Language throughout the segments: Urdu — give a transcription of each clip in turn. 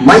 من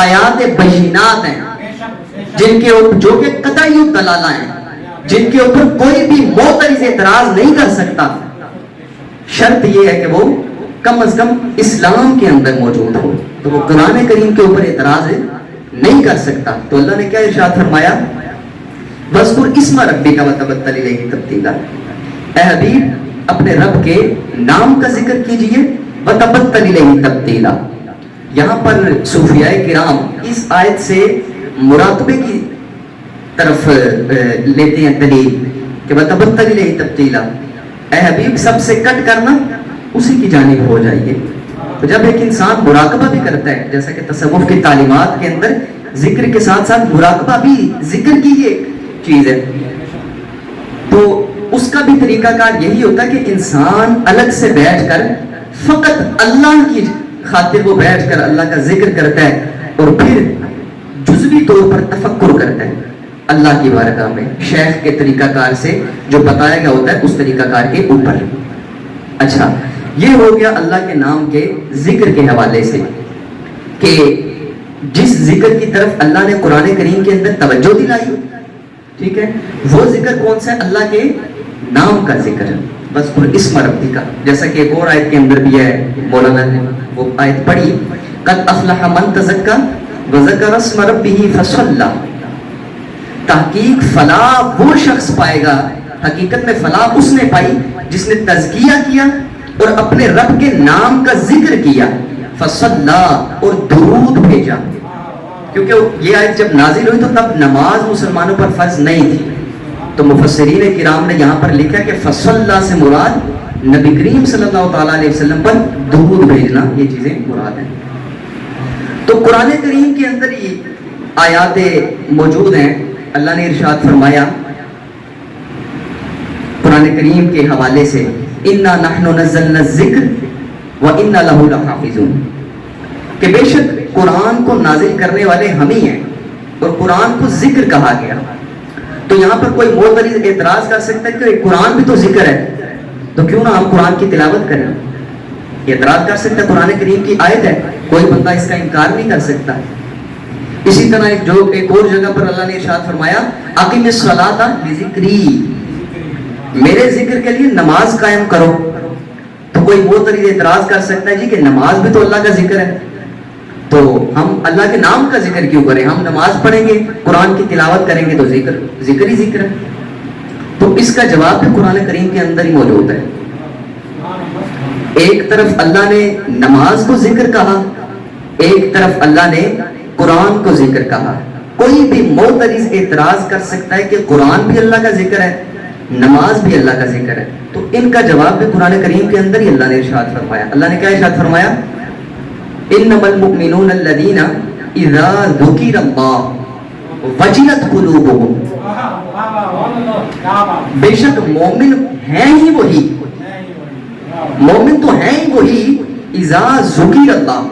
آیات بینات ہیں جن کے جو کہ قطعی دلالہ ہیں، جن کے اوپر کوئی بھی معترض اعتراض نہیں کر سکتا. شرط یہ ہے کہ وہ کم از کم اسلام کے اندر موجود ہو، تو وہ قرآن کریم کے اوپر اعتراض نہیں کر سکتا. تو اللہ نے کیا ارشاد فرمایا؟ وَاذْكُرْ اسْمَ رَبِّكَ وَتَبَتَّلْ إِلَيْهِ تَبْتِيلًا. اے حبیب اپنے رب کے نام کا ذکر کیجئے، وَتَبَتَّلْ إِلَيْهِ تَبْتِيلًا. یہاں پر صوفیاء کرام اس آیت سے مراقبے کی طرف لیتے ہیں دلیل کہ وَتَبَتَّلْ إِلَيْهِ تَبْتِيلًا. اے حبیب سب سے کٹ کرنا اسی کی جانب ہو جائیے. تو جب ایک انسان مراقبہ بھی کرتا ہے، جیسا کہ تصوف کی تعلیمات کے اندر ذکر کے ساتھ ساتھ مراقبہ بھی ذکر کی ایک چیز ہے، تو اس کا بھی طریقہ کار یہی ہوتا ہے کہ انسان الگ سے بیٹھ کر فقط اللہ کی خاطر وہ بیٹھ کر اللہ کا ذکر کرتا ہے، اور پھر جزوی طور پر تفکر کرتا ہے اللہ کی بارگاہ میں شیخ کے طریقہ کار سے جو بتایا گیا ہوتا ہے اس طریقہ کار کے اوپر. اچھا، یہ ہو گیا اللہ کے نام کے ذکر کے حوالے سے کہ جس ذکر کی طرف اللہ نے قرآن کریم کے اندر توجہ دلائی، ٹھیک ہے، وہ ذکر کون سا ہے؟ اللہ کے نام کا ذکر ہے. بس اسم ربی کا، جیسا کہ ایک اور آیت کے اندر بھی ہے، مولانا نے وہ آیت پڑھی، قد افلح من تزکا وذکر اسم ربہ فصلی. تحقیق فلاح وہ شخص پائے گا، حقیقت میں فلاح اس نے پائی جس نے تزکیہ کیا اور اپنے رب کے نام کا ذکر کیا، فصلی اور درود بھیجا. کیونکہ یہ آیت جب نازل ہوئی تو تب نماز مسلمانوں پر فرض نہیں تھی، تو مفسرین کرام نے یہاں پر لکھا کہ فصلی سے مراد نبی کریم صلی اللہ تعالیٰ علیہ وسلم پر درود بھیجنا، یہ چیزیں مراد ہیں. تو قرآن کریم کے اندر یہ آیات موجود ہیں. اللہ نے ارشاد فرمایا قرآن کریم کے حوالے سے، اِنَّا نَحْنُ نَزَّلْنَا الذِّكْرَ وَإِنَّا لَهُ لَحَافِظُونَ، کہ بے شک قرآن کو نازل کرنے والے ہم ہی ہیں اور قرآن کو ذکر کہا گیا. تو یہاں پر کوئی معترض اعتراض کر سکتا ہے کہ قرآن بھی تو ذکر ہے، تو کیوں نہ ہم قرآن کی تلاوت کریں؟ اعتراض کر سکتا ہے، قرآن کریم کی آیت ہے، کوئی بندہ اس کا انکار نہیں کر سکتا. اسی طرح ایک اور جگہ پر اللہ نے ارشاد فرمایا اقیم الصلاۃ لذکری، میرے ذکر کے لیے نماز قائم کرو. تو کوئی معترض اعتراض کر سکتا ہے جی کہ نماز بھی تو اللہ کا ذکر ہے، تو ہم اللہ کے نام کا ذکر کیوں کریں؟ ہم نماز پڑھیں گے، قرآن کی تلاوت کریں گے تو ذکر ہی ذکر ہے. تو اس کا جواب بھی قرآن کریم کے اندر ہی موجود ہے. ایک طرف اللہ نے نماز کو ذکر کہا، ایک طرف اللہ نے قرآن کو ذکر کہا. کوئی بھی معترض اعتراض کر سکتا ہے کہ قرآن بھی اللہ کا ذکر ہے، نماز بھی اللہ کا ذکر ہے. تو ان کا جواب بھی قرآن کریم کے اندر ہی اللہ نے ارشاد فرمایا. اللہ نے کیا ارشاد فرمایا؟ انما المؤمنون الذین اذا ذکر اللہ وجلت قلوبهم، بے شک مومن ہیں ہی وہی، مومن تو ہیں ہی وہی، اذا ذکر اللہ،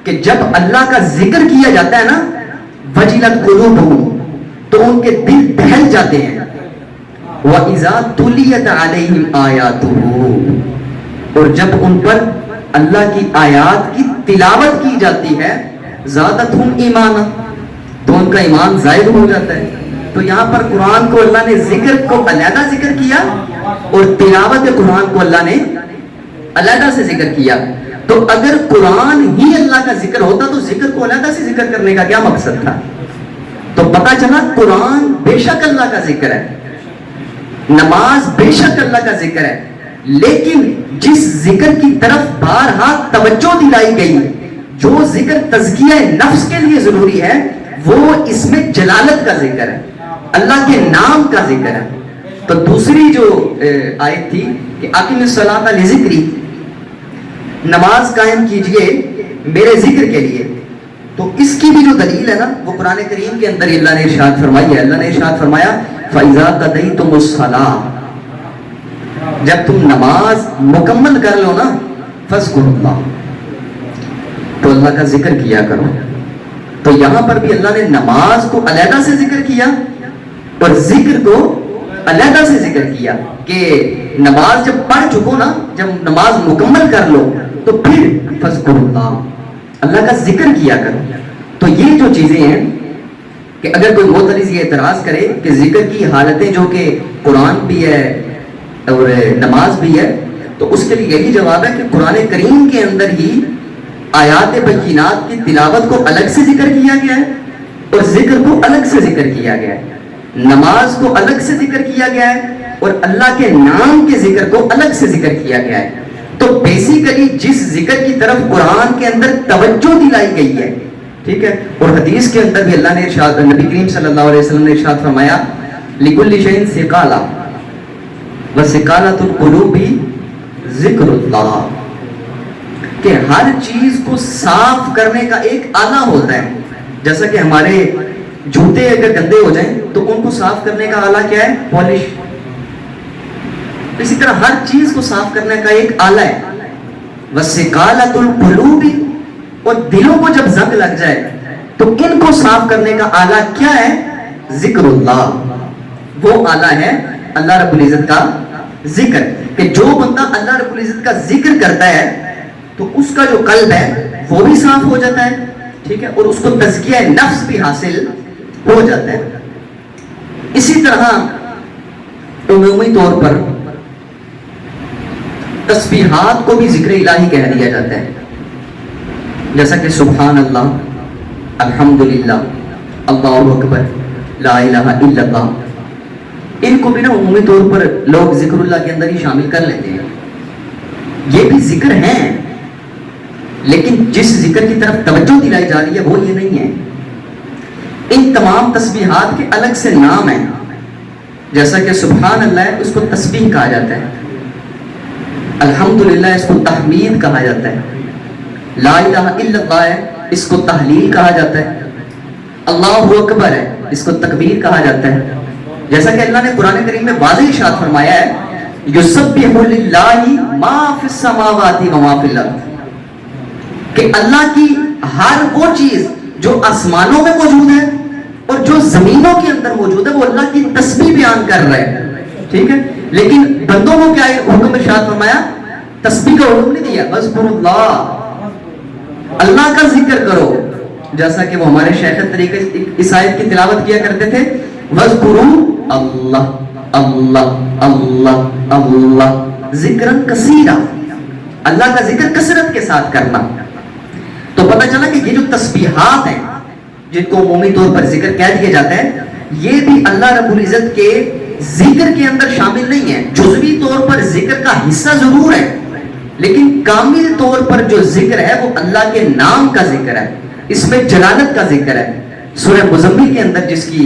کہ جب اللہ کا ذکر کیا جاتا ہے نا، وجلت قلوبهم، تو ان کے دل دہل جاتے ہیں. وَإِذَا تُلِيَتْ عَلَيْهِمْ آيَاتُهُ، اور جب ان پر اللہ کی آیات کی تلاوت کی جاتی ہے، زادتہم ایمانا، تو ان کا ایمان زائد ہو جاتا ہے. تو یہاں پر قرآن کو اللہ نے ذکر کو علیحدہ ذکر کیا اور تلاوت قرآن کو اللہ نے علیحدہ سے ذکر کیا. تو اگر قرآن ہی اللہ کا ذکر ہوتا تو ذکر کو علیحدہ سے ذکر کرنے کا کیا مقصد تھا؟ تو پتہ چلا قرآن بے شک اللہ کا ذکر ہے، نماز بے شک اللہ کا ذکر ہے، لیکن جس ذکر کی طرف بارہا توجہ دلائی گئی، جو ذکر تزکیہ نفس کے لیے ضروری ہے، وہ اس میں جلالت کا ذکر ہے، اللہ کے نام کا ذکر ہے. تو دوسری جو آیت تھی کہ اقیم الصلاۃ لذکری، نماز قائم کیجئے میرے ذکر کے لیے، تو اس کی بھی جو دلیل ہے نا وہ قرآن کریم کے اندر اللہ نے ارشاد فرمائی ہے. اللہ نے ارشاد فرمایا فَإِذَا قَضَيْتُمُ الصَّلَاةَ، جب تم نماز مکمل کر لو نا، فَاذْكُرُوا اللَّهَ، تو اللہ کا ذکر کیا کرو. تو یہاں پر بھی اللہ نے نماز کو علیحدہ سے ذکر کیا اور ذکر کو علیحدہ سے ذکر کیا کہ نماز جب پڑھ چکو نا، جب نماز مکمل کر لو تو پھر فَاذْكُرُوا اللَّهَ، اللہ کا ذکر کیا کرو. تو یہ جو چیزیں ہیں کہ اگر کوئی معترض یہ اعتراض کرے کہ ذکر کی حالتیں جو کہ قرآن بھی ہے اور نماز بھی ہے، تو اس کے لیے یہی جواب ہے کہ قرآن کریم کے اندر ہی آیات بینات کی تلاوت کو الگ سے ذکر کیا گیا ہے اور ذکر کو الگ سے ذکر کیا گیا ہے، نماز کو الگ سے ذکر کیا گیا ہے اور اللہ کے نام کے ذکر کو الگ سے ذکر کیا گیا ہے۔ تو بیسیکلی جس ذکر کی طرف قرآن کے اندر توجہ دلائی گئی ہے، ٹھیک ہے، اور حدیث کے اندر بھی اللہ نے ارشاد، نبی کریم صلی اللہ علیہ وسلم نے ارشاد فرمایا لِكُلِّ شَيْءٍ ثِقَالَةٌ وَثِقَالَةُ الْقُلُوبِ ذکر اللہ، کہ ہر چیز کو صاف کرنے کا ایک آلہ ہوتا ہے۔ جیسا کہ ہمارے جوتے اگر گندے ہو جائیں تو ان کو صاف کرنے کا آلہ کیا ہے؟ پالش۔ اسی طرح ہر چیز کو صاف کرنے کا ایک آلہ ہے۔ وَثِقَالَةُ الْقُلُوبِ، اور دلوں کو جب زنگ لگ جائے تو ان کو صاف کرنے کا آلہ کیا ہے؟ ذکر اللہ۔ وہ آلہ ہے اللہ رب العزت کا ذکر، کہ جو بندہ اللہ رب العزت کا ذکر کرتا ہے تو اس کا جو قلب ہے وہ بھی صاف ہو جاتا ہے، ٹھیک ہے، اور اس کو تزکیہ نفس بھی حاصل ہو جاتا ہے۔ اسی طرح عمومی طور پر تسبیحات کو بھی ذکر الہی کہہ دیا جاتا ہے، جیسا کہ سبحان اللہ، الحمدللہ، اللہ اکبر، لا الہ الا اللہ، ان کو بھی نا عمومی طور پر لوگ ذکر اللہ کے اندر ہی شامل کر لیتے ہیں۔ یہ بھی ذکر ہیں، لیکن جس ذکر کی طرف توجہ دلائی جا رہی ہے وہ یہ نہیں ہے۔ ان تمام تسبیحات کے الگ سے نام ہیں، جیسا کہ سبحان اللہ اس کو تسبیح کہا جاتا ہے، الحمدللہ اس کو تحمید کہا جاتا ہے، لا الہ الا اللہ ہے اس کو تحلیل کہا جاتا ہے، اللہ اکبر ہے اس کو تکبیر کہا جاتا ہے۔ جیسا کہ اللہ نے قرآن کریم میں واضح ارشاد فرمایا ہے یسبح للہ ما فی السماوات و ما فی الارض، کہ اللہ کی ہر وہ چیز جو آسمانوں میں موجود ہے اور جو زمینوں کے اندر موجود ہے وہ اللہ کی تسبیح بیان کر رہا ہے، ٹھیک ہے، لیکن بندوں کو کیا حکم ارشاد فرمایا؟ تسبیح کا حکم نہیں دیا، اذکروا اللہ، اللہ کا ذکر کرو، جیسا کہ وہ ہمارے شیخ طریقے اس آیت کی تلاوت کیا کرتے تھے، وَاذْكُرُوا اللہ اللہ اللہ اللہ ذکرًا کثیرا، اللہ کا ذکر کثرت کے ساتھ کرنا۔ تو پتہ چلا کہ یہ جو تسبیحات ہیں جن کو عمومی طور پر ذکر کہہ دیا جاتا ہے، یہ بھی اللہ رب العزت کے ذکر کے اندر شامل نہیں ہے۔ جزوی طور پر ذکر کا حصہ ضرور ہے، لیکن کامل طور پر جو ذکر ہے وہ اللہ کے نام کا ذکر ہے، اس میں جلالت کا ذکر ہے۔ سورہ مزمل کے اندر جس کی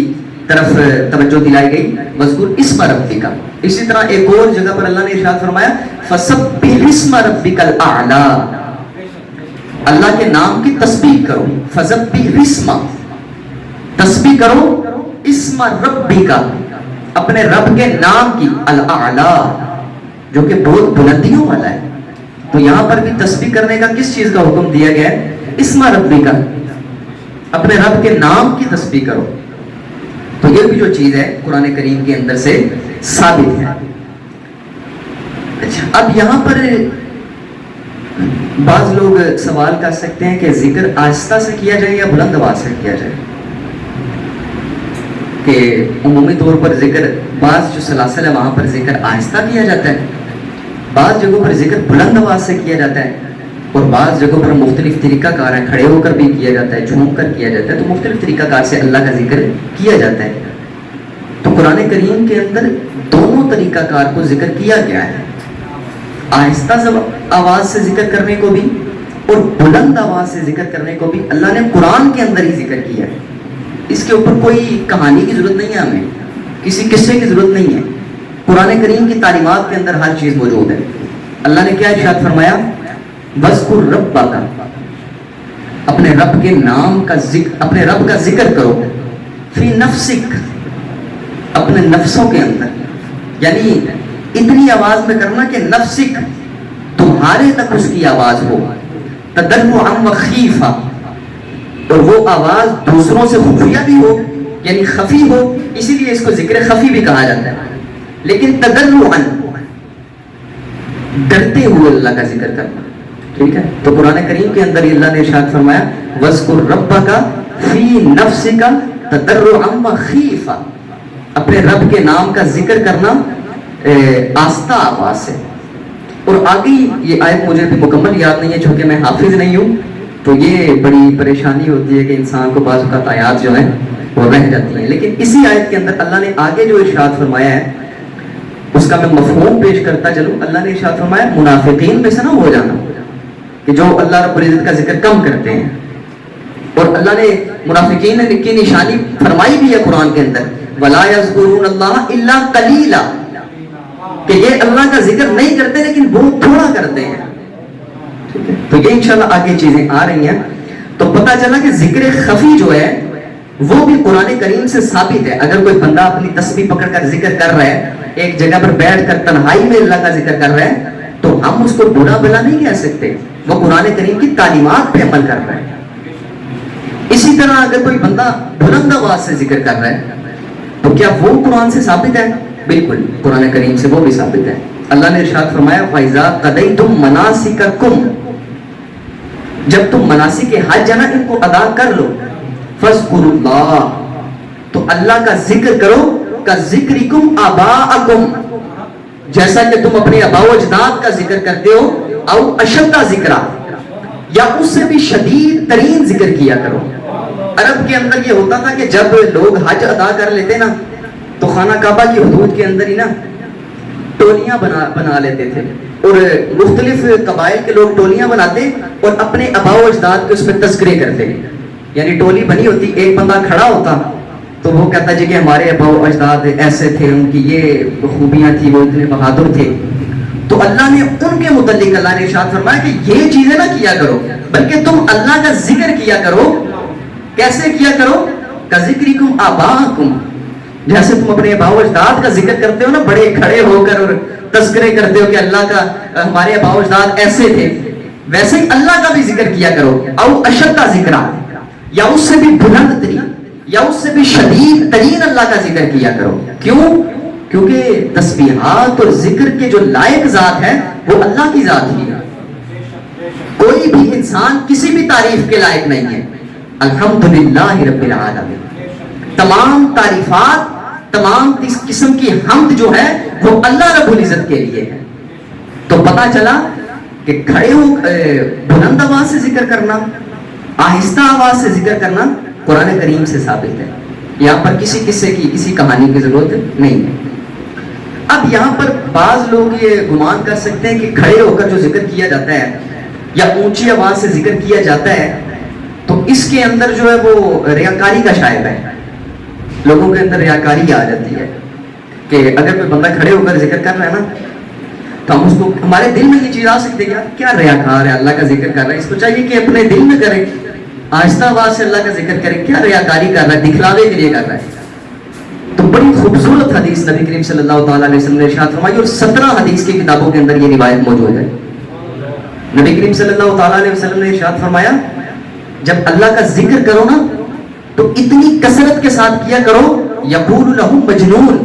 طرف توجہ دلائی گئی وَاذْكُرْ اسْمَ رَبِّكَ، اسی طرح ایک اور جگہ پر اللہ نے ارشاد فرمایا فَسَبِّحِ اسْمَ رَبِّكَ الْأَعْلَىٰ، اللہ کے نام کی تسبیح کرو، فَسَبِّحِ اسْمَ، تسبیح کرو، اسم ربک، اپنے رب کے نام کی، الْأَعْلَىٰ جو کہ بہت بلندیوں والا ہے۔ تو یہاں پر بھی تسبیح کرنے کا کس چیز کا حکم دیا گیا ہے؟ اسم ربک، اپنے رب کے نام کی تسبیح کرو۔ تو یہ بھی جو چیز ہے قرآن کریم کے اندر سے ثابت ہے۔ اچھا، اب یہاں پر بعض لوگ سوال کر سکتے ہیں کہ ذکر آہستہ سے کیا جائے یا بلند آواز سے کیا جائے، کہ عمومی طور پر ذکر بعض جو سلاسل ہے وہاں پر ذکر آہستہ کیا جاتا ہے، بعض جگہوں پر ذکر بلند آواز سے کیا جاتا ہے، اور بعض جگہوں پر مختلف طریقہ کار ہے، کھڑے ہو کر بھی کیا جاتا ہے، جھوم کر کیا جاتا ہے، تو مختلف طریقہ کار سے اللہ کا ذکر کیا جاتا ہے۔ تو قرآن کریم کے اندر دونوں طریقہ کار کو ذکر کیا گیا ہے، آہستہ آواز سے ذکر کرنے کو بھی اور بلند آواز سے ذکر کرنے کو بھی اللہ نے قرآن کے اندر ہی ذکر کیا ہے۔ اس کے اوپر کوئی کہانی کی ضرورت نہیں ہے، ہمیں کسی قصے کی ضرورت نہیں ہے، قرآن کریم کی تعلیمات کے اندر ہر چیز موجود ہے۔ اللہ نے کیا ارشاد فرمایا؟ وَاذْكُرْ رَبَّكَ، اپنے رب کے نام کا ذکر، اپنے رب کا ذکر کرو، فی نفسک، اپنے نفسوں کے اندر، یعنی اتنی آواز میں کرنا کہ نفسک، تمہارے تک اس کی آواز ہو، تضرعا وخیفا، اور وہ آواز دوسروں سے خفیہ بھی ہو، یعنی خفی ہو، اسی لیے اس کو ذکر خفی بھی کہا جاتا ہے، لیکن تضرعا، ڈرتے ہوئے اللہ کا ذکر کرنا، ٹھیک ہے۔ تو قرآن کریم کے اندر اللہ نے ارشاد فرمایا وَاذْكُرْ رَبَّكَ فی نفسک تضرعا وخیفا، اپنے رب کے نام کا ذکر کرنا آہستہ آواز سے. اور آگے یہ آیت مجھے بھی مکمل یاد نہیں ہے چونکہ میں حافظ نہیں ہوں، تو یہ بڑی پریشانی ہوتی ہے کہ انسان کو بعض اوقات آیات جو ہیں وہ رہ جاتی ہیں. لیکن اسی آیت کے اندر اللہ نے آگے جو ارشاد فرمایا ہے اس کا میں مفہوم پیش کرتا چلوں. اللہ نے ارشاد فرمایا منافقین میں سے نہ ہو جانا کہ جو اللہ رب العزت کا ذکر کم کرتے ہیں. اور اللہ نے منافقین کی نشانی فرمائی بھی ہے قرآن کے اندر، وَلَا يَذْكُرُونَ اللَّهَ إِلَّا قَلِيلًا، کہ یہ اللہ کا ذکر نہیں کرتے لیکن بہت تھوڑا کرتے ہیں. تو یہ انشاءاللہ آگے چیزیں آ رہی ہیں. تو پتہ چلا کہ ذکر خفی جو ہے وہ بھی قرآن کریم سے ثابت ہے. اگر کوئی بندہ اپنی تسبیح پکڑ کر ذکر کر رہا ہے، ایک جگہ پر بیٹھ کر تنہائی میں اللہ کا ذکر کر رہا ہے، تو ہم اس کو برا بلا نہیں کہہ سکتے، وہ قرآن کریم کی تعلیمات پہ عمل کر رہا ہے. اسی طرح اگر کوئی بندہ بلند آواز سے ذکر کر رہا ہے تو کیا وہ قرآن سے ثابت ہے؟ بالکل قرآن کریم سے وہ بھی ثابت ہے. اللہ نے ارشاد فرمایا فَإِذَا قَضَيْتُم مَنَاسِكَكُمْ، جب تم مناسک حج ہے نا ان کو ادا کر لو، فَاذْكُرُوا اللَّهَ، تو اللہ کا ذکر کرو، كَذِكْرِكُمْ آبَاءَكُمْ، جیسا کہ تم اپنے آباء و اجداد کا ذکر کرتے ہو، او اشد ذکرہ، یا اس سے بھی شدید ترین ذکر کیا کرو. عرب کے اندر یہ ہوتا تھا کہ جب لوگ حج ادا کر لیتے نا تو خانہ کعبہ کی حدود کے اندر ہی نا ٹولیاں بنا لیتے تھے، اور مختلف قبائل کے لوگ ٹولیاں بناتے اور اپنے آباء و اجداد کے اس پہ تذکرے کرتے. یعنی ٹولی بنی ہوتی، ایک بندہ کھڑا ہوتا تو وہ کہتا جی کہ ہمارے آباء و اجداد ایسے تھے، ان کی یہ خوبیاں تھی، وہ اتنے بہادر تھے. تو اللہ نے ان کے متعلق اللہ نے ارشاد فرمایا کہ یہ چیزیں نہ کیا کرو، بلکہ تم اللہ کا ذکر کیا کرو. کیسے کیا کرو؟ کذکرکم آباءکم، جیسے تم اپنے آباء و اجداد کا ذکر کرتے ہو نا، بڑے کھڑے ہو کر اور تذکرے کرتے ہو کہ اللہ کا ہمارے آباء و اجداد ایسے تھے، ویسے ہی اللہ کا بھی ذکر کیا کرو. او اشد ذکرہ، یا اس سے بھی بلند ترین یا اس سے بھی شدید ترین اللہ کا ذکر کیا کرو. کیوں؟ کیونکہ تسبیحات اور ذکر کے جو لائق ذات ہے وہ اللہ کی ذات ہی ہے. کوئی بھی انسان کسی بھی تعریف کے لائق نہیں ہے. الحمدللہ رب العالمین، تمام تعریفات، تمام قسم کی حمد جو ہے وہ اللہ رب العزت کے لیے ہے. تو پتا چلا کہ کھڑے ہو بلند آواز سے ذکر کرنا، آہستہ آواز سے ذکر کرنا قرآن کریم سے ثابت ہے. یہاں پر کسی قصے کی، کسی کہانی کی ضرورت نہیں ہے. اب یہاں پر بعض لوگ یہ گمان کر سکتے ہیں کہ کھڑے ہو کر جو ذکر کیا جاتا ہے یا اونچی آواز سے ذکر کیا جاتا ہے تو اس کے اندر جو ہے وہ ریاکاری کا شائبہ ہے. لوگوں کے اندر ریاکاری آ جاتی ہے کہ اگر کوئی بندہ کھڑے ہو کر ذکر کر رہا ہے نا تو ہم اس کو، ہمارے دل میں یہ چیز آ سکتی ہے کیا ریاکار ہے، اللہ کا ذکر کر رہا ہے، اس کو چاہیے کہ اپنے دل میں کرے، آہستہ آواز سے اللہ کا ذکر کرے. کیا ریاکاری کر رہا ہے، دکھلاوے کے لیے کر رہا ہے. تو بڑی خوبصورت حدیث نبی کریم صلی اللہ تعالیٰ علیہ وسلم نے ارشاد فرمائی، اور 17 حدیث کی کتابوں کے اندر یہ روایت موجود ہے. نبی کریم صلی اللہ تعالیٰ علیہ وسلم نے ارشاد فرمایا جب اللہ کا ذکر کرو نا تو اتنی کثرت کے ساتھ کیا کرو، یقول لہم مجنون،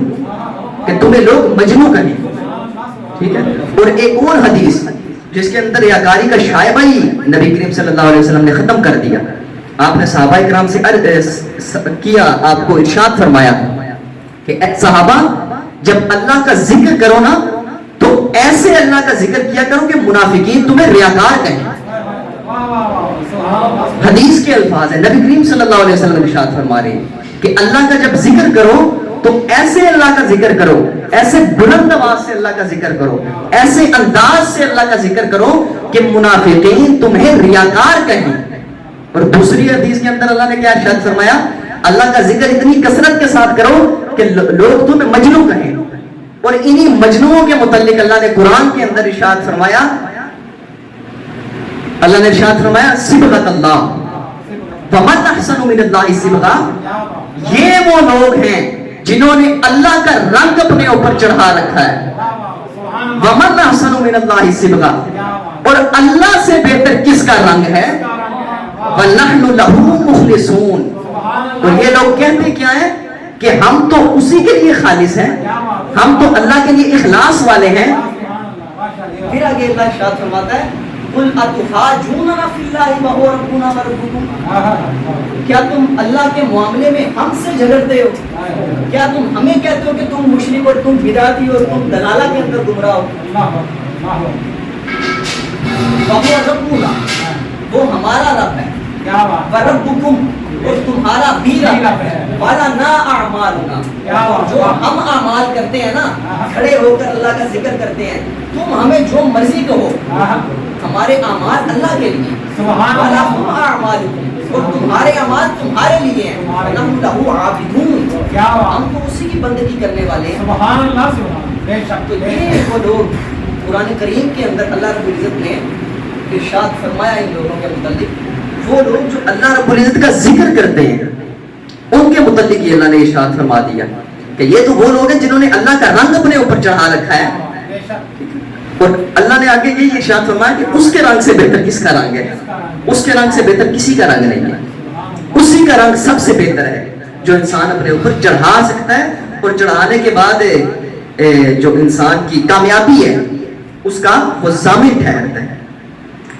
کہ تمہیں لوگ مجنون کہیں. ٹھیک ہے. اور ایک اور حدیث جس کے اندر ریاکاری کا شائبہ ہی نبی کریم صلی اللہ علیہ وسلم نے ختم کر دیا. آپ نے صحابہ کرام سے کیا، آپ کو ارشاد فرمایا کہ اے صحابہ جب اللہ کا ذکر کرو نا تو ایسے اللہ کا ذکر کیا کرو کہ منافقین تمہیں ریاکار کہیں. حدیث کے الفاظ ہیں، نبی کریم صلی اللہ علیہ وسلم ارشاد فرما رہے ہیں کہ اللہ کا جب ذکر کرو تو ایسے اللہ کا ذکر کرو، ایسے بلند آواز سے اللہ کا ذکر کرو، ایسے انداز سے اللہ کا ذکر کرو کہ منافقین تمہیں ریاکار کہیں. اور دوسری حدیث کے اندر اللہ نے کیا ارشاد فرمایا، اللہ کا ذکر اتنی کثرت کے ساتھ کرو کہ لوگ تمہیں مجنون کہیں. اور انہی مجنونوں کے متعلق اللہ نے قرآن کے اندر ارشاد فرمایا، اللہ نے ارشاد فرمایا صبغۃ اللہ ومن احسن من اللہ صبغہ، یہ وہ لوگ ہیں جنہوں نے اللہ کا رنگ اپنے اوپر چڑھا رکھا ہے. ومن احسن من اللہ صبغہ، اور اللہ سے بہتر کس کا رنگ ہے. وَنَحْنُ لَهُ مُخْلِصُونَ، اور یہ لوگ کہتے کیا ہیں کہ ہم تو اسی کے لیے خالص ہیں، ہم تو اللہ کے لیے اخلاص والے ہیں. پھر آگے اللہ ارشاد فرماتا ہے قل اتحاجوننا فی اللہ وہو ربنا وربکم، کیا تم اللہ کے معاملے میں ہم سے جھگڑتے ہو؟ کیا تم ہمیں کہتے ہو کہ تم مشرک اور تم بدعتی ہو، تم دلالہ کے اندر گمراہ ہو؟ وہو ربنا، وہ ہمارا رب ہے، وربکم، اور تمہارا بھی رب ہے، وَلَنَا أَعْمَالُنَا، جو ہم اعمال کرتے ہیں نا، کھڑے ہو کر اللہ کا ذکر کرتے ہیں، تم ہمیں جو مرضی کہو، ہمارے اعمال اللہ کے لیے، وَلَكُمْ أَعْمَالُكُمْ، اور تمہارے اعمال تمہارے لیے ہیں، وَنَحْنُ لَهُ عَابِدُونَ، ہم تو اسی کی بندگی کرنے والے ہیں۔ سبحان اللہ، بے شک۔ تو یہ وہ لوگ قرآن کریم کے اندر اللہ رب العزت نے ارشاد فرمایا ان لوگوں کے متعلق، وہ لوگ جو اللہ رب العزت کا ذکر کرتے ہیں ان کے متعلق یہ اللہ نے ارشاد فرما دیا کہ یہ تو وہ لوگ ہیں جنہوں نے اللہ کا رنگ اپنے اوپر چڑھا رکھا ہے، اور اللہ نے آگے یہ ارشاد فرمایا کہ اس کے رنگ سے بہتر کس کا رنگ ہے؟ اس کے رنگ سے بہتر کسی کا رنگ نہیں ہے، اسی کا رنگ سب سے بہتر ہے جو انسان اپنے اوپر چڑھا سکتا ہے، اور چڑھانے کے بعد جو انسان کی کامیابی ہے اس کا وہ ضامن ٹھہرتا ہے۔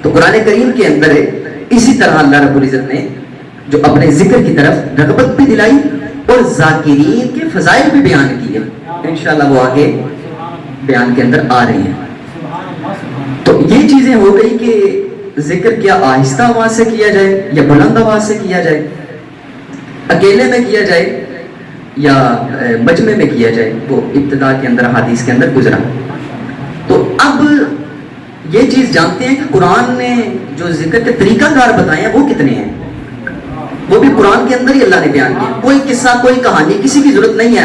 تو قرآن کریم کے اندر اسی طرح اللہ رب العزت نے جو اپنے ذکر کی طرف رغبت بھی دلائی اور ذاکرین کے فضائل بھی بیان کیے، انشاءاللہ وہ آگے بیان کے اندر آ رہے ہیں۔ تو یہ چیزیں ہو گئی کہ ذکر کیا آہستہ آواز سے کیا جائے یا بلند آواز سے کیا جائے، اکیلے میں کیا جائے یا مجمع میں کیا جائے، وہ ابتدا کے اندر حدیث کے اندر گزرا۔ تو اب یہ چیز جانتے ہیں کہ قرآن نے جو ذکر کے طریقہ کار بتائے ہیں وہ کتنے ہیں، وہ بھی قرآن کے اندر ہی اللہ نے بیان کیا، کوئی قصہ کوئی کہانی کسی کی ضرورت نہیں ہے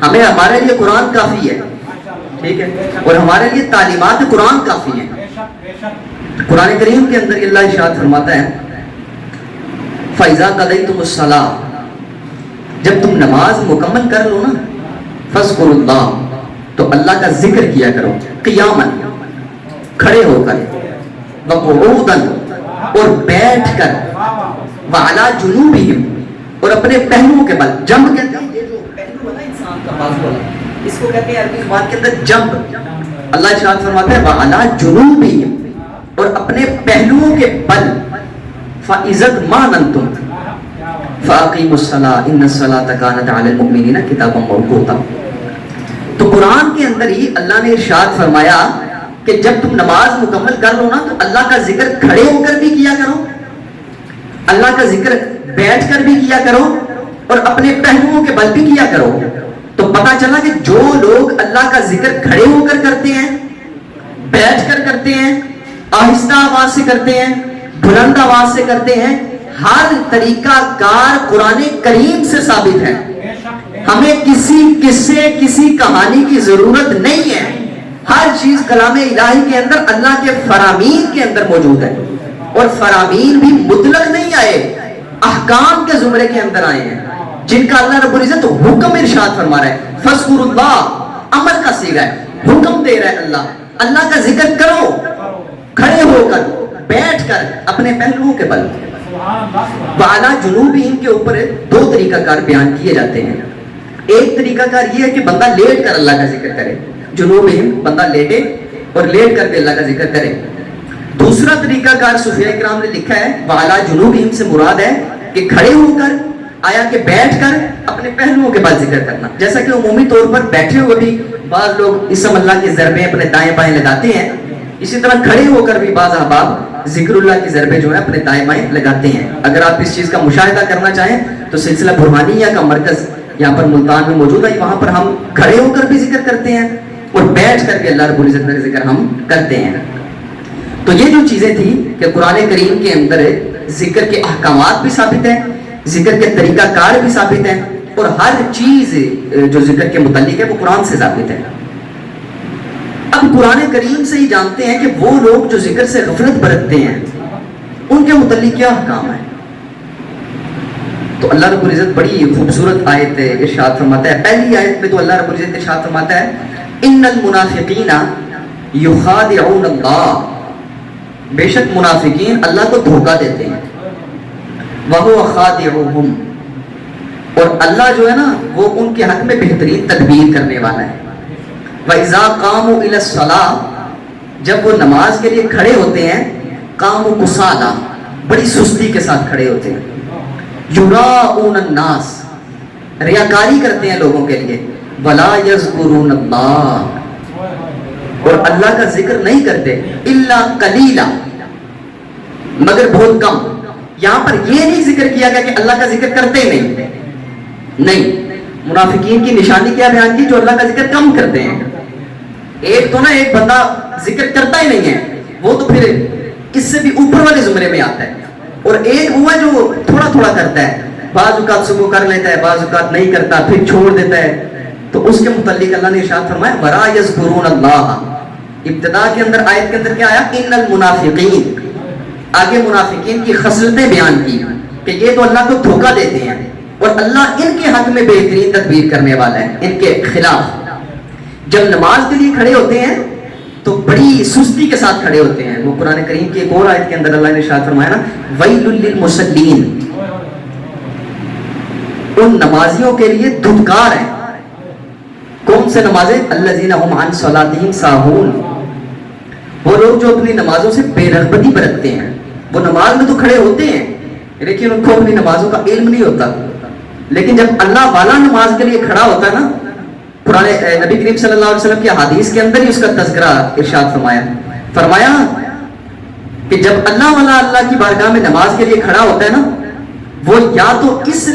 ہمیں ہمارے لیے قرآن کافی ہے، ٹھیک ہے، اور ہمارے لیے تعلیمات قرآن کافی ہیں۔ قرآن کریم کے اندر اللہ ارشاد فرماتا ہے فَإِذَا قَضَيْتُمُ الصَّلَاةَ، جب تم نماز مکمل کر لو نا، فَاذْكُرُوا اللَّهَ، تو اللہ کا ذکر کیا کرو، قیاماً، کھڑے ہو کر، وَقُعُودًا، اور بیٹھ کر، وَعَلَى جُنُوبِهِمْ، اور اپنے پہلوؤں کے بل، جنب کہتے ہیں یہ جو پہلو ہے نا انسان کا بازو والا، اس کو کہتے ہیں عربی زبان کے اندر جنب۔ اللہ ارشاد فرماتا ہے وَعَلَى جُنُوبِهِمْ، اور اپنے پہلوؤں کے بل، فَإِذَا اطْمَأْنَنْتُمْ فَأَقِیمُوا الصَّلَاةَ إِنَّ الصَّلَاةَ كَانَتْ عَلَى الْمُؤْمِنِينَ كِتَابًا مَوْقُوتًا۔ تو قرآن کے اندر ہی اللہ نے ارشاد فرمایا کہ جب تم نماز مکمل کر لو نا تو اللہ کا ذکر کھڑے ہو کر بھی کیا کرو، اللہ کا ذکر بیٹھ کر بھی کیا کرو، اور اپنے پہلوؤں کے بل بھی کیا کرو۔ تو پتا چلا کہ جو لوگ اللہ کا ذکر کھڑے ہو کر کرتے ہیں، بیٹھ کر کرتے ہیں، آہستہ آواز سے کرتے ہیں، بلند آواز سے کرتے ہیں، ہر طریقہ کار قرآن کریم سے ثابت ہے، ہمیں کسی قصے کسی کہانی کی ضرورت نہیں ہے، ہر چیز کلام الہی کے اندر اللہ کے فرامین کے اندر موجود ہے، اور فرامین بھی مطلق نہیں آئے، احکام کے زمرے کے اندر آئے ہیں جن کا اللہ رب العزت حکم ارشاد فرما رہا ہے۔ فَاذْكُرُوا اللَّهَ، امر کا صیغہ ہے، حکم دے رہا ہے اللہ، اللہ کا ذکر کرو، کھڑے ہو کر، بیٹھ کر، اپنے پہلوؤں کے بل۔ وَعَلَى جُنُوبِهِمْ کے اوپر دو طریقہ کار بیان کیے جاتے ہیں۔ ایک طریقہ کار یہ ہے کہ بندہ لیٹ کر اللہ کا ذکر کرے، جنوبہم، بندہ لیٹے اور لیٹ کر کے اللہ کا ذکر کرے۔ دوسرا طریقہ کار صوفیاء کرام نے لکھا ہے وَعَلَى جُنُوبِهِمْ سے مراد ہے کہ کھڑے ہو کر، آیا کہ بیٹھ کر اپنے پہلوؤں کے بعد ذکر کرنا، جیسا کہ عمومی طور پر بیٹھے ہوئے بھی بعض لوگ اسم اللہ کی ضربیں اپنے دائیں بائیں لگاتے ہیں، اسی طرح کھڑے ہو کر بھی بعض احباب ذکر اللہ کی ضربیں جو ہے اپنے دائیں بائیں لگاتے ہیں۔ اگر آپ اس چیز کا مشاہدہ کرنا چاہیں تو سلسلہ برہانیہ کا مرکز یہاں پر ملتان میں موجود ہے، وہاں پر ہم کھڑے ہو کر بھی ذکر کرتے ہیں اور بیٹھ کر بھی اللہ رب العزت کا ذکر ہم کرتے ہیں۔ تو یہ جو چیزیں تھیں کہ قرآن کریم کے اندر ذکر کے احکامات بھی ثابت ہیں، ذکر کے طریقہ کار بھی ثابت ہیں، اور ہر چیز جو ذکر کے متعلق ہے وہ قرآن سے ثابت ہے۔ اب قرآن کریم سے ہی جانتے ہیں کہ وہ لوگ جو ذکر سے غفلت برتتے ہیں ان کے متعلق کیا احکام ہے۔ تو اللہ رب العزت بڑی خوبصورت آیت ارشاد فرماتا ہے، پہلی آیت میں تو اللہ رب العزت ارشاد فرماتا ہے ان المنافقین یخادعون اللہ، بے شک منافقین اللہ کو دھوکہ دیتے ہیں، وَهُوَ خَادِعُهُمْ، اور اللہ جو ہے نا وہ ان کے حق میں بہترین تدبیر کرنے والا ہے۔ وَإِذَا قَامُوا إِلَى الصَّلَاةِ، جب وہ نماز کے لیے کھڑے ہوتے ہیں قام و کسالہ بڑی سستی کے ساتھ کھڑے ہوتے ہیں، یراؤن الناس ریاکاری کرتے ہیں لوگوں کے لیے، ولا یذکرون اللہ اور اللہ کا ذکر نہیں کرتے، الا قلیلا مگر بہت کم۔ یہاں پر یہ نہیں ذکر کیا گیا کہ اللہ کا ذکر کرتے نہیں، منافقین کی نشانی کیا بیان کی؟ جو اللہ کا ذکر کم کرتے ہیں۔ ایک تو نا ایک بندہ ذکر کرتا ہی نہیں ہے، وہ تو پھر اس سے بھی اوپر والے زمرے میں آتا ہے، اور ایک وہ ہے جو تھوڑا تھوڑا کرتا ہے، بعض اوقات صبح کر لیتا ہے، بعض اوقات نہیں کرتا، پھر چھوڑ دیتا ہے۔ تو اس کے متعلق اللہ نے ارشاد فرمایا وَلَا يَذْكُرُونَ اللَّهَ، ابتدا کے اندر آیت کے اندر کیا آیا؟ ان المنافقین، آگے منافقین کی خصلتیں بیان کی کہ یہ تو اللہ کو دھوکہ دیتے ہیں اور اللہ ان کے حق میں بہترین تدبیر کرنے والا ہے ان کے خلاف۔ جب نماز کے لیے کھڑے ہوتے ہیں تو بڑی سستی کے ساتھ کھڑے ہوتے ہیں۔ وہ قرآن کریم کی ایک اور آیت کے اندر اللہ نے ارشاد فرمایا نا وَيْلٌ لِّلْمُصَلِّينَ، ان نمازیوں کے لیے دھتکار ہے۔ کون سے نمازیں؟ الذین هم عن صلاتهم ساہون، وہ لوگ جو اپنی نمازوں سے بے رغبتی برتتے ہیں۔ وہ نماز میں تو کھڑے ہوتے ہیں لیکن ان کو اپنی نمازوں کا علم نہیں ہوتا، لیکن جب اللہ والا نماز کے لیے کھڑا ہوتا ہے نا، قرآن نبی کریم صلی اللہ علیہ وسلم کی حدیث کے اندر ہی اس کا تذکرہ ارشاد فرمایا کہ جب اللہ والا اللہ کی بارگاہ میں نماز کے لیے کھڑا ہوتا ہے نا، وہ یا تو اس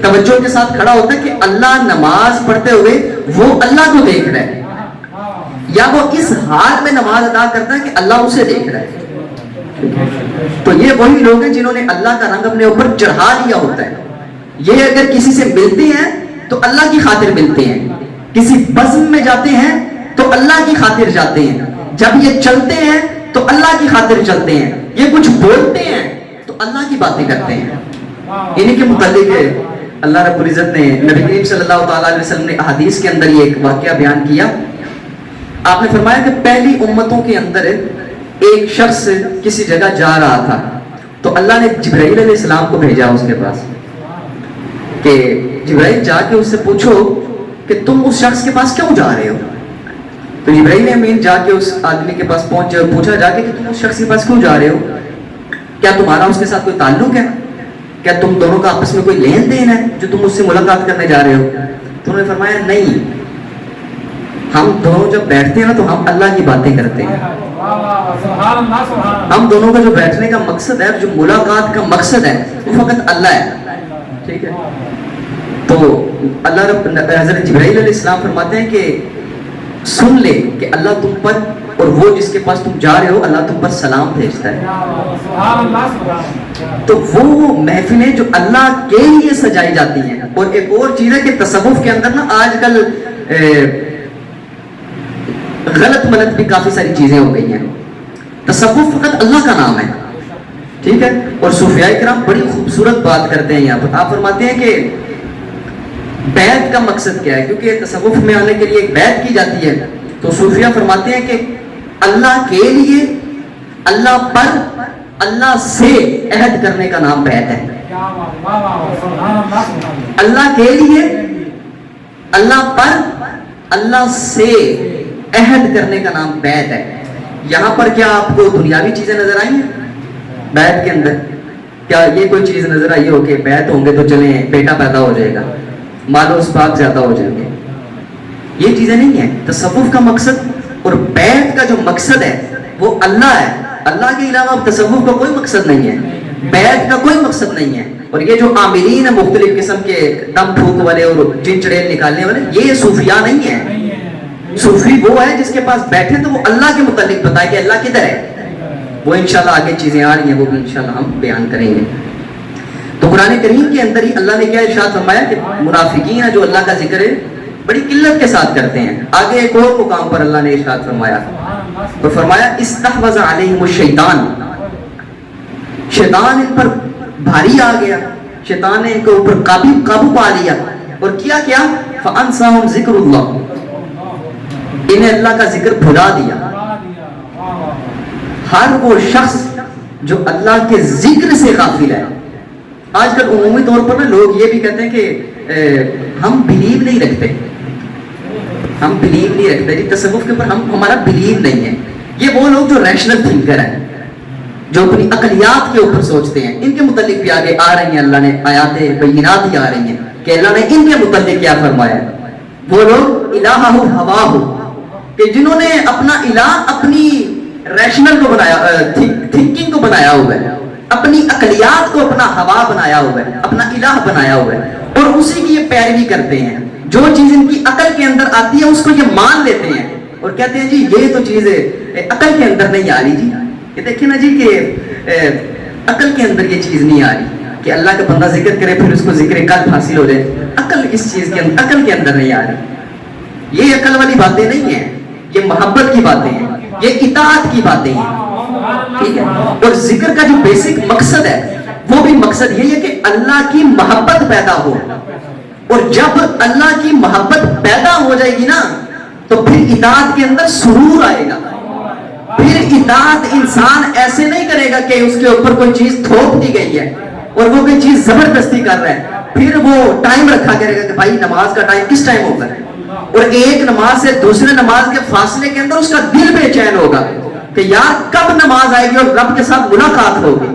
توجہ کے ساتھ کھڑا ہوتا ہے کہ اللہ نماز پڑھتے ہوئے وہ اللہ کو دیکھ رہا ہے، یا وہ اس حال میں نماز ادا کرتا ہے کہ اللہ اسے دیکھ رہا ہے۔ تو یہ وہی لوگ ہیں جنہوں نے اللہ کا رنگ اپنے اوپر چڑھا لیا ہوتا ہے۔ یہ اگر کسی سے ملتے ہیں تو اللہ کی خاطر ملتے ہیں، کسی بزم میں جاتے ہیں تو اللہ کی خاطر جاتے ہیں، جب یہ چلتے ہیں تو اللہ کی خاطر چلتے ہیں، یہ کچھ بولتے ہیں تو اللہ کی باتیں کرتے ہیں۔ انہی کے متعلق اللہ رب العزت نے نبی کریم صلی اللہ تعالیٰ علیہ وسلم نے احادیث کے اندر یہ ایک واقعہ بیان کیا۔ آپ نے فرمایا کہ پہلی امتوں کے اندر ایک شخص کسی جگہ جا رہا تھا تو اللہ نے جبرائیل علیہ السلام کو بھیجا اس کے پاس کہ جبرائیل جا کے اس سے پوچھو کہ تم اس شخص کے پاس کیوں جا رہے ہو؟ تو جبرائیل امین جا کے اس آدمی کے پاس پہنچے اور پوچھا جا کے کہ تم اس شخص کے پاس کیوں جا رہے ہو؟ کیا تمہارا اس کے ساتھ کوئی تعلق ہے؟ کیا تم دونوں کا آپس میں کوئی لین دین ہے جو تم اس سے ملاقات کرنے جا رہے ہو؟ تو انہوں نے فرمایا نہیں، ہم دونوں جب بیٹھتے ہیں نا تو ہم اللہ کی باتیں کرتے ہیں۔ ہم دونوں کا جو بیٹھنے کا مقصد ہے، جو ملاقات کا مقصد ہے، وہ فقط اللہ ہے۔ ٹھیک ہے، تو اللہ رب حضرت جبرائیل علیہ السلام فرماتے ہیں کہ سن لے کہ اللہ تم پر اور وہ جس کے پاس تم جا رہے ہو اللہ تم پر سلام بھیجتا ہے۔ تو وہ محفلیں جو اللہ کے لیے سجائی جاتی ہیں، اور ایک اور چیز ہے کہ تصوف کے اندر نا آج کل غلط ملت بھی کافی ساری چیزیں ہو گئی ہیں۔ تصوف فقط اللہ کا نام ہے، ٹھیک ہے، اور صوفیاء کرام بڑی خوبصورت بات کرتے ہیں یہاں پر۔ آپ فرماتے ہیں کہ بیعت کا مقصد کیا ہے، کیونکہ تصوف میں آنے کے لیے ایک بیعت کی جاتی ہے، تو صوفیاء فرماتے ہیں کہ اللہ کے لیے، اللہ پر، اللہ سے عہد کرنے کا نام بیعت ہے۔ اللہ کے لیے، اللہ پر، اللہ سے عہد کرنے کا نام بیعت ہے۔ یہاں پر کیا آپ کو دنیاوی چیزیں نظر آئی ہیں بیعت کے اندر؟ کیا یہ کوئی چیز نظر آئی ہو کہ بیعت ہوں گے تو چلیں بیٹا پیدا ہو جائے گا، مال و اسباق زیادہ ہو جائیں گے؟ یہ چیزیں نہیں ہیں۔ تصوف کا مقصد اور بیعت کا جو مقصد ہے وہ اللہ ہے، اللہ کے علاوہ تصوف کا کوئی مقصد نہیں ہے، بیعت کا کوئی مقصد نہیں ہے۔ اور یہ جو عاملین ہیں مختلف قسم کے دم پھونک والے اور جن چڑیل نکالنے والے، یہ صوفیاء نہیں ہیں۔ صوفی وہ ہے جس کے پاس بیٹھے تو وہ اللہ کے متعلق بتائے کہ اللہ کدھر ہے۔ وہ انشاءاللہ آگے چیزیں آ رہی ہیں، وہ بھی انشاءاللہ ہم بیان کریں گے۔ تو قرآن کریم کے اندر ہی اللہ نے کیا ارشاد فرمایا کہ منافقین ہیں جو اللہ کا ذکر ہے بڑی قلت کے ساتھ کرتے ہیں۔ آگے ایک اور مقام پر اللہ نے ارشاد فرمایا اور فرمایا استحوذ علیہم الشیطان، شیطان ان پر بھاری آ گیا، شیطان نے ان کے اوپر قابو پا لیا اور کیا فانساہم ذکر اللہ، انہیں اللہ کا ذکر بھلا دیا۔ ہر وہ شخص جو اللہ کے ذکر سے غافل ہے، آج کل عمومی طور پر نا لوگ یہ بھی کہتے ہیں کہ ہم بلیو نہیں رکھتے، ہم بلیو نہیں رکھتے جی تصوف کے اوپر, ہمارا بلیو نہیں ہے. یہ وہ لوگ جو ریشنل تھنکر ہیں, جو اپنی عقلیات کے اوپر سوچتے ہیں, ان کے متعلق بھی آگے آ رہی ہیں, اللہ نے آیات بینات ہی آ رہی ہیں کہ اللہ نے ان کے متعلق کیا فرمایا. وہ لوگ الہ ہوا ہو کہ جنہوں نے اپنا الہ اپنی ریشنل کو بنایا, تھنکنگ کو بنایا ہوا ہے, اپنی عقلیات کو اپنا ہوا بنایا ہوا ہے, اپنا الہ بنایا ہوا ہے, اور اسی کی یہ پیروی کرتے ہیں. جو چیز ان کی عقل کے اندر آتی ہے اس کو یہ مان لیتے ہیں اور کہتے ہیں جی یہ تو چیز عقل کے اندر نہیں آ رہی. جی یہ دیکھیں نا جی کہ عقل کے اندر یہ چیز نہیں آ رہی کہ اللہ کا بندہ ذکر کرے پھر اس کو ذکر قلب حاصل ہو جائے. عقل اس چیز کے اندر, عقل کے اندر نہیں آ رہی. یہ عقل والی باتیں نہیں ہیں, یہ محبت کی باتیں ہیں, یہ اطاعت کی باتیں ہیں. ٹھیک ہے, اور ذکر کا جو بیسک مقصد ہے وہ بھی مقصد یہی ہے کہ اللہ کی محبت پیدا ہو, اور جب اللہ کی محبت پیدا ہو جائے گی نا تو پھر اطاعت کے اندر سرور آئے گا. پھر اطاعت انسان ایسے نہیں کرے گا کہ اس کے اوپر کوئی چیز تھوپ دی گئی ہے اور وہ کوئی چیز زبردستی کر رہا ہے. پھر وہ ٹائم رکھا کرے گا کہ بھائی نماز کا ٹائم کس ٹائم ہوگا, اور ایک نماز سے دوسرے نماز کے فاصلے کے اندر اس کا دل بے چین ہوگا کہ یار کب نماز آئے گی اور رب کے ساتھ ملاقات ہوگی,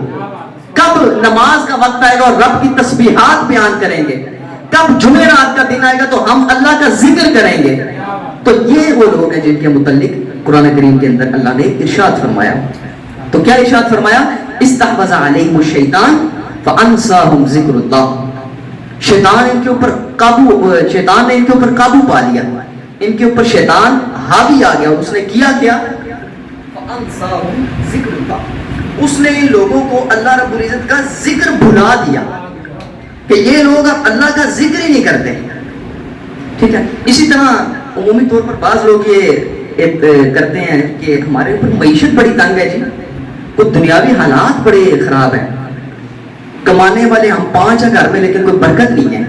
کب نماز کا وقت آئے گا اور رب کی تسبیحات بیان کریں گے, کب جمعرات کا دن آئے گا تو ہم اللہ کا ذکر کریں گے. تو یہ وہ لوگ ہیں جن کے متعلق قرآن کریم کے اندر اللہ نے ارشاد فرمایا. تو کیا ارشاد فرمایا؟ استحوذ علیہم الشیطان فانساہم ذکر اللہ. شیطان ان کے اوپر قابو, شیطان نے ان کے اوپر قابو پا لیا, ان کے اوپر شیطان حاوی آ گیا. اس نے کیا کیا؟ فانساہم ذکر اللہ. اس نے ان لوگوں کو اللہ رب العزت کا ذکر بھلا دیا کہ یہ لوگ اب اللہ کا ذکر ہی نہیں کرتے. ٹھیک ہے. اسی طرح عمومی طور پر بعض لوگ یہ کرتے ہیں کہ ہمارے اوپر معیشت بڑی تنگ ہے جی, کوئی دنیاوی حالات بڑے خراب ہیں, کمانے والے ہم 5 ہیں گھر میں لیکن کوئی برکت نہیں ہے,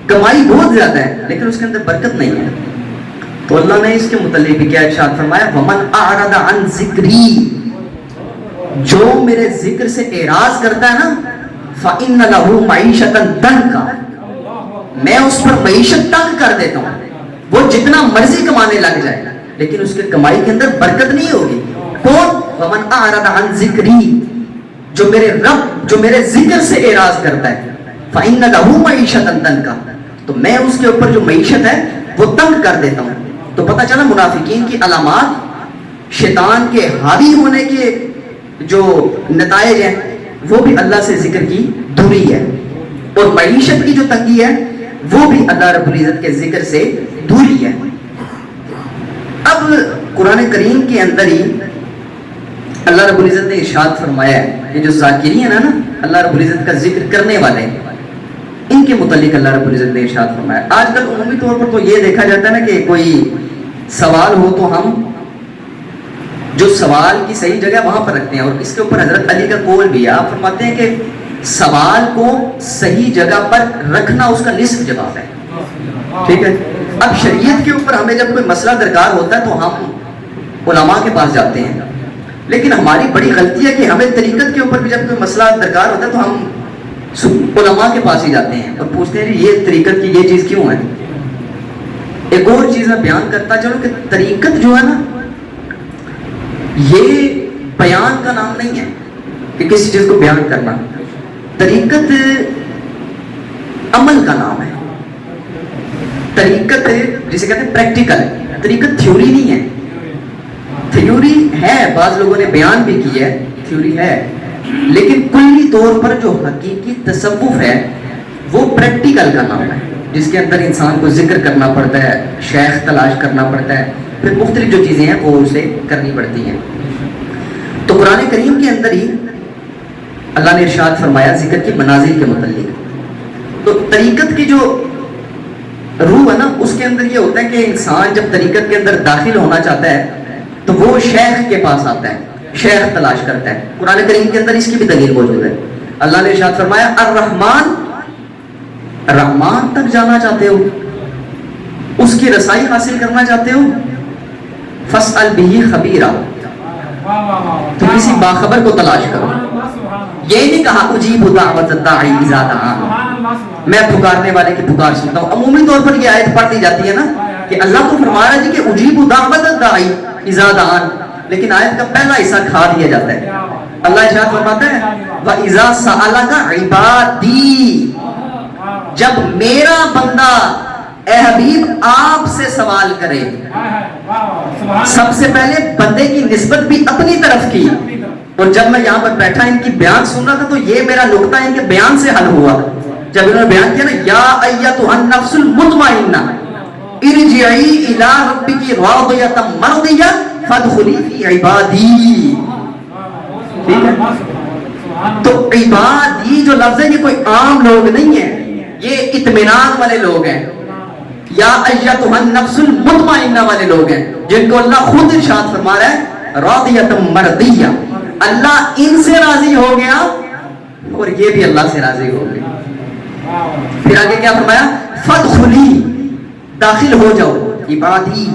کمائی بہت زیادہ ہے لیکن اس کے اندر برکت نہیں ہے. تو اللہ نے اس کے متعلق بھی کیا ارشاد فرمایا؟ ومن اعرض عن ذکری, جو میرے ذکر سے اعراض کرتا ہے نا فإن له معیشتا ضنکا, میں اس پر معیشت تنگ کر دیتا ہوں. وہ جتنا مرضی کمانے لگ جائے لیکن اس کے کمائی کے اندر برکت نہیں ہوگی. کون؟ ومن اعرض عن ذکری, جو میرے رب, جو میرے ذکر سے اعراض کرتا ہے, فإن له معیشتا ضنکا, تو میں اس کے اوپر جو معیشت ہے وہ تنگ کر دیتا ہوں. تو پتہ چلا منافقین کی علامات, شیطان کے حاوی ہونے کے جو نتائج ہیں وہ بھی اللہ سے ذکر کی دوری ہے, اور معیشت کی جو تنگی ہے وہ بھی اللہ رب العزت کے ذکر سے دوری ہے. اب قرآن کریم کے اندر ہی اللہ رب العزت نے ارشاد فرمایا ہے کہ جو ذاکرین ہیں نا, اللہ رب العزت کا ذکر کرنے والے, ان کے متعلق اللہ رب العزت نے ارشاد فرمایا. آج کل عمومی طور پر تو یہ دیکھا جاتا ہے نا کہ کوئی سوال ہو تو ہم جو سوال کی صحیح جگہ وہاں پر رکھتے ہیں, اور اس کے اوپر حضرت علی کا قول بھی ہے. آپ فرماتے ہیں کہ سوال کو صحیح جگہ پر رکھنا اس کا نصف جواب ہے. ٹھیک ہے. اب شریعت کے اوپر ہمیں جب کوئی مسئلہ درکار ہوتا ہے تو ہم علماء کے پاس جاتے ہیں, لیکن ہماری بڑی غلطی ہے کہ ہمیں طریقت کے اوپر بھی جب کوئی مسئلہ درکار ہوتا ہے تو ہم علماء کے پاس ہی جاتے ہیں اور پوچھتے ہیں یہ طریقت کی یہ چیز کیوں ہے. ایک اور چیز میں بیان کرتا چلوں کہ طریقت جو ہے نا یہ بیان کا نام نہیں ہے کہ کسی چیز کو بیان کرنا. طریقت عمل کا نام ہے. طریقت جسے کہتے ہیں پریکٹیکل, طریقت تھیوری نہیں ہے. تھیوری ہے, بعض لوگوں نے بیان بھی کی ہے, تھیوری ہے, لیکن کلی طور پر جو حقیقی تصوف ہے وہ پریکٹیکل کا نام ہے, جس کے اندر انسان کو ذکر کرنا پڑتا ہے, شیخ تلاش کرنا پڑتا ہے, پھر مختلف جو چیزیں ہیں وہ اسے کرنی پڑتی ہیں. تو قرآن کریم کے اندر ہی اللہ نے ارشاد فرمایا ذکر کی منازل کے متعلق. تو طریقت کی جو روح ہے نا اس کے اندر یہ ہوتا ہے کہ انسان جب طریقت کے اندر داخل ہونا چاہتا ہے تو وہ شیخ کے پاس آتا ہے, شیخ تلاش کرتا ہے. قرآن کریم کے اندر اس کی بھی دلیل موجود ہے. اللہ نے ارشاد فرمایا الرحمن, رحمان تک جانا چاہتے ہو, اس کی رسائی حاصل کرنا چاہتے ہو, فاسأل بہ خبیرا, تو کسی باخبر کو تلاش کرو. یہ نہیں کہا اجیب دعوت الداعی اذا دعان, میں پکارنے والے کی پکار سنتا ہوں. عمومی طور پر یہ آیت پڑھ دی جاتی ہے نا کہ اللہ تو فرما رہا ہے جی کہ اجیب دعوت الداعی اذا دعان، لیکن آیت کا پہلا حصہ کھا دیا جاتا ہے. اللہ ارشاد فرماتا ہے وَإِذَا سَأَلَكَ عِبَادِي، جب میرا بندہ اے حبیب آپ سے سوال کرے. سب سے پہلے بندے کی نسبت بھی اپنی طرف کی. اور جب میں یہاں پر بیٹھا ان کی بیان سن رہا تھا تو یہ میرا نقطہ ان کے بیان سے حل ہوا. جب انہوں نے بیان کیا نا یا ایتھا النفس المطمئنہ ارجعی الی ربک راضیۃ مرضیہ فادخلی فی عبادی. ٹھیک ہے، تو عبادی جو لفظ ہے یہ کوئی عام لوگ نہیں ہیں، یہ اطمینان والے لوگ ہیں. یا ایتھا النفس المطمئنہ والے لوگ ہیں جن کو اللہ خود ارشاد فرما رہا ہے راضیۃ مرضیہ. اللہ ان سے راضی ہو گیا اور یہ بھی اللہ سے راضی ہو گیا. پھر آگے کیا فرمایا فادخلی، داخل ہو جاؤ عبادی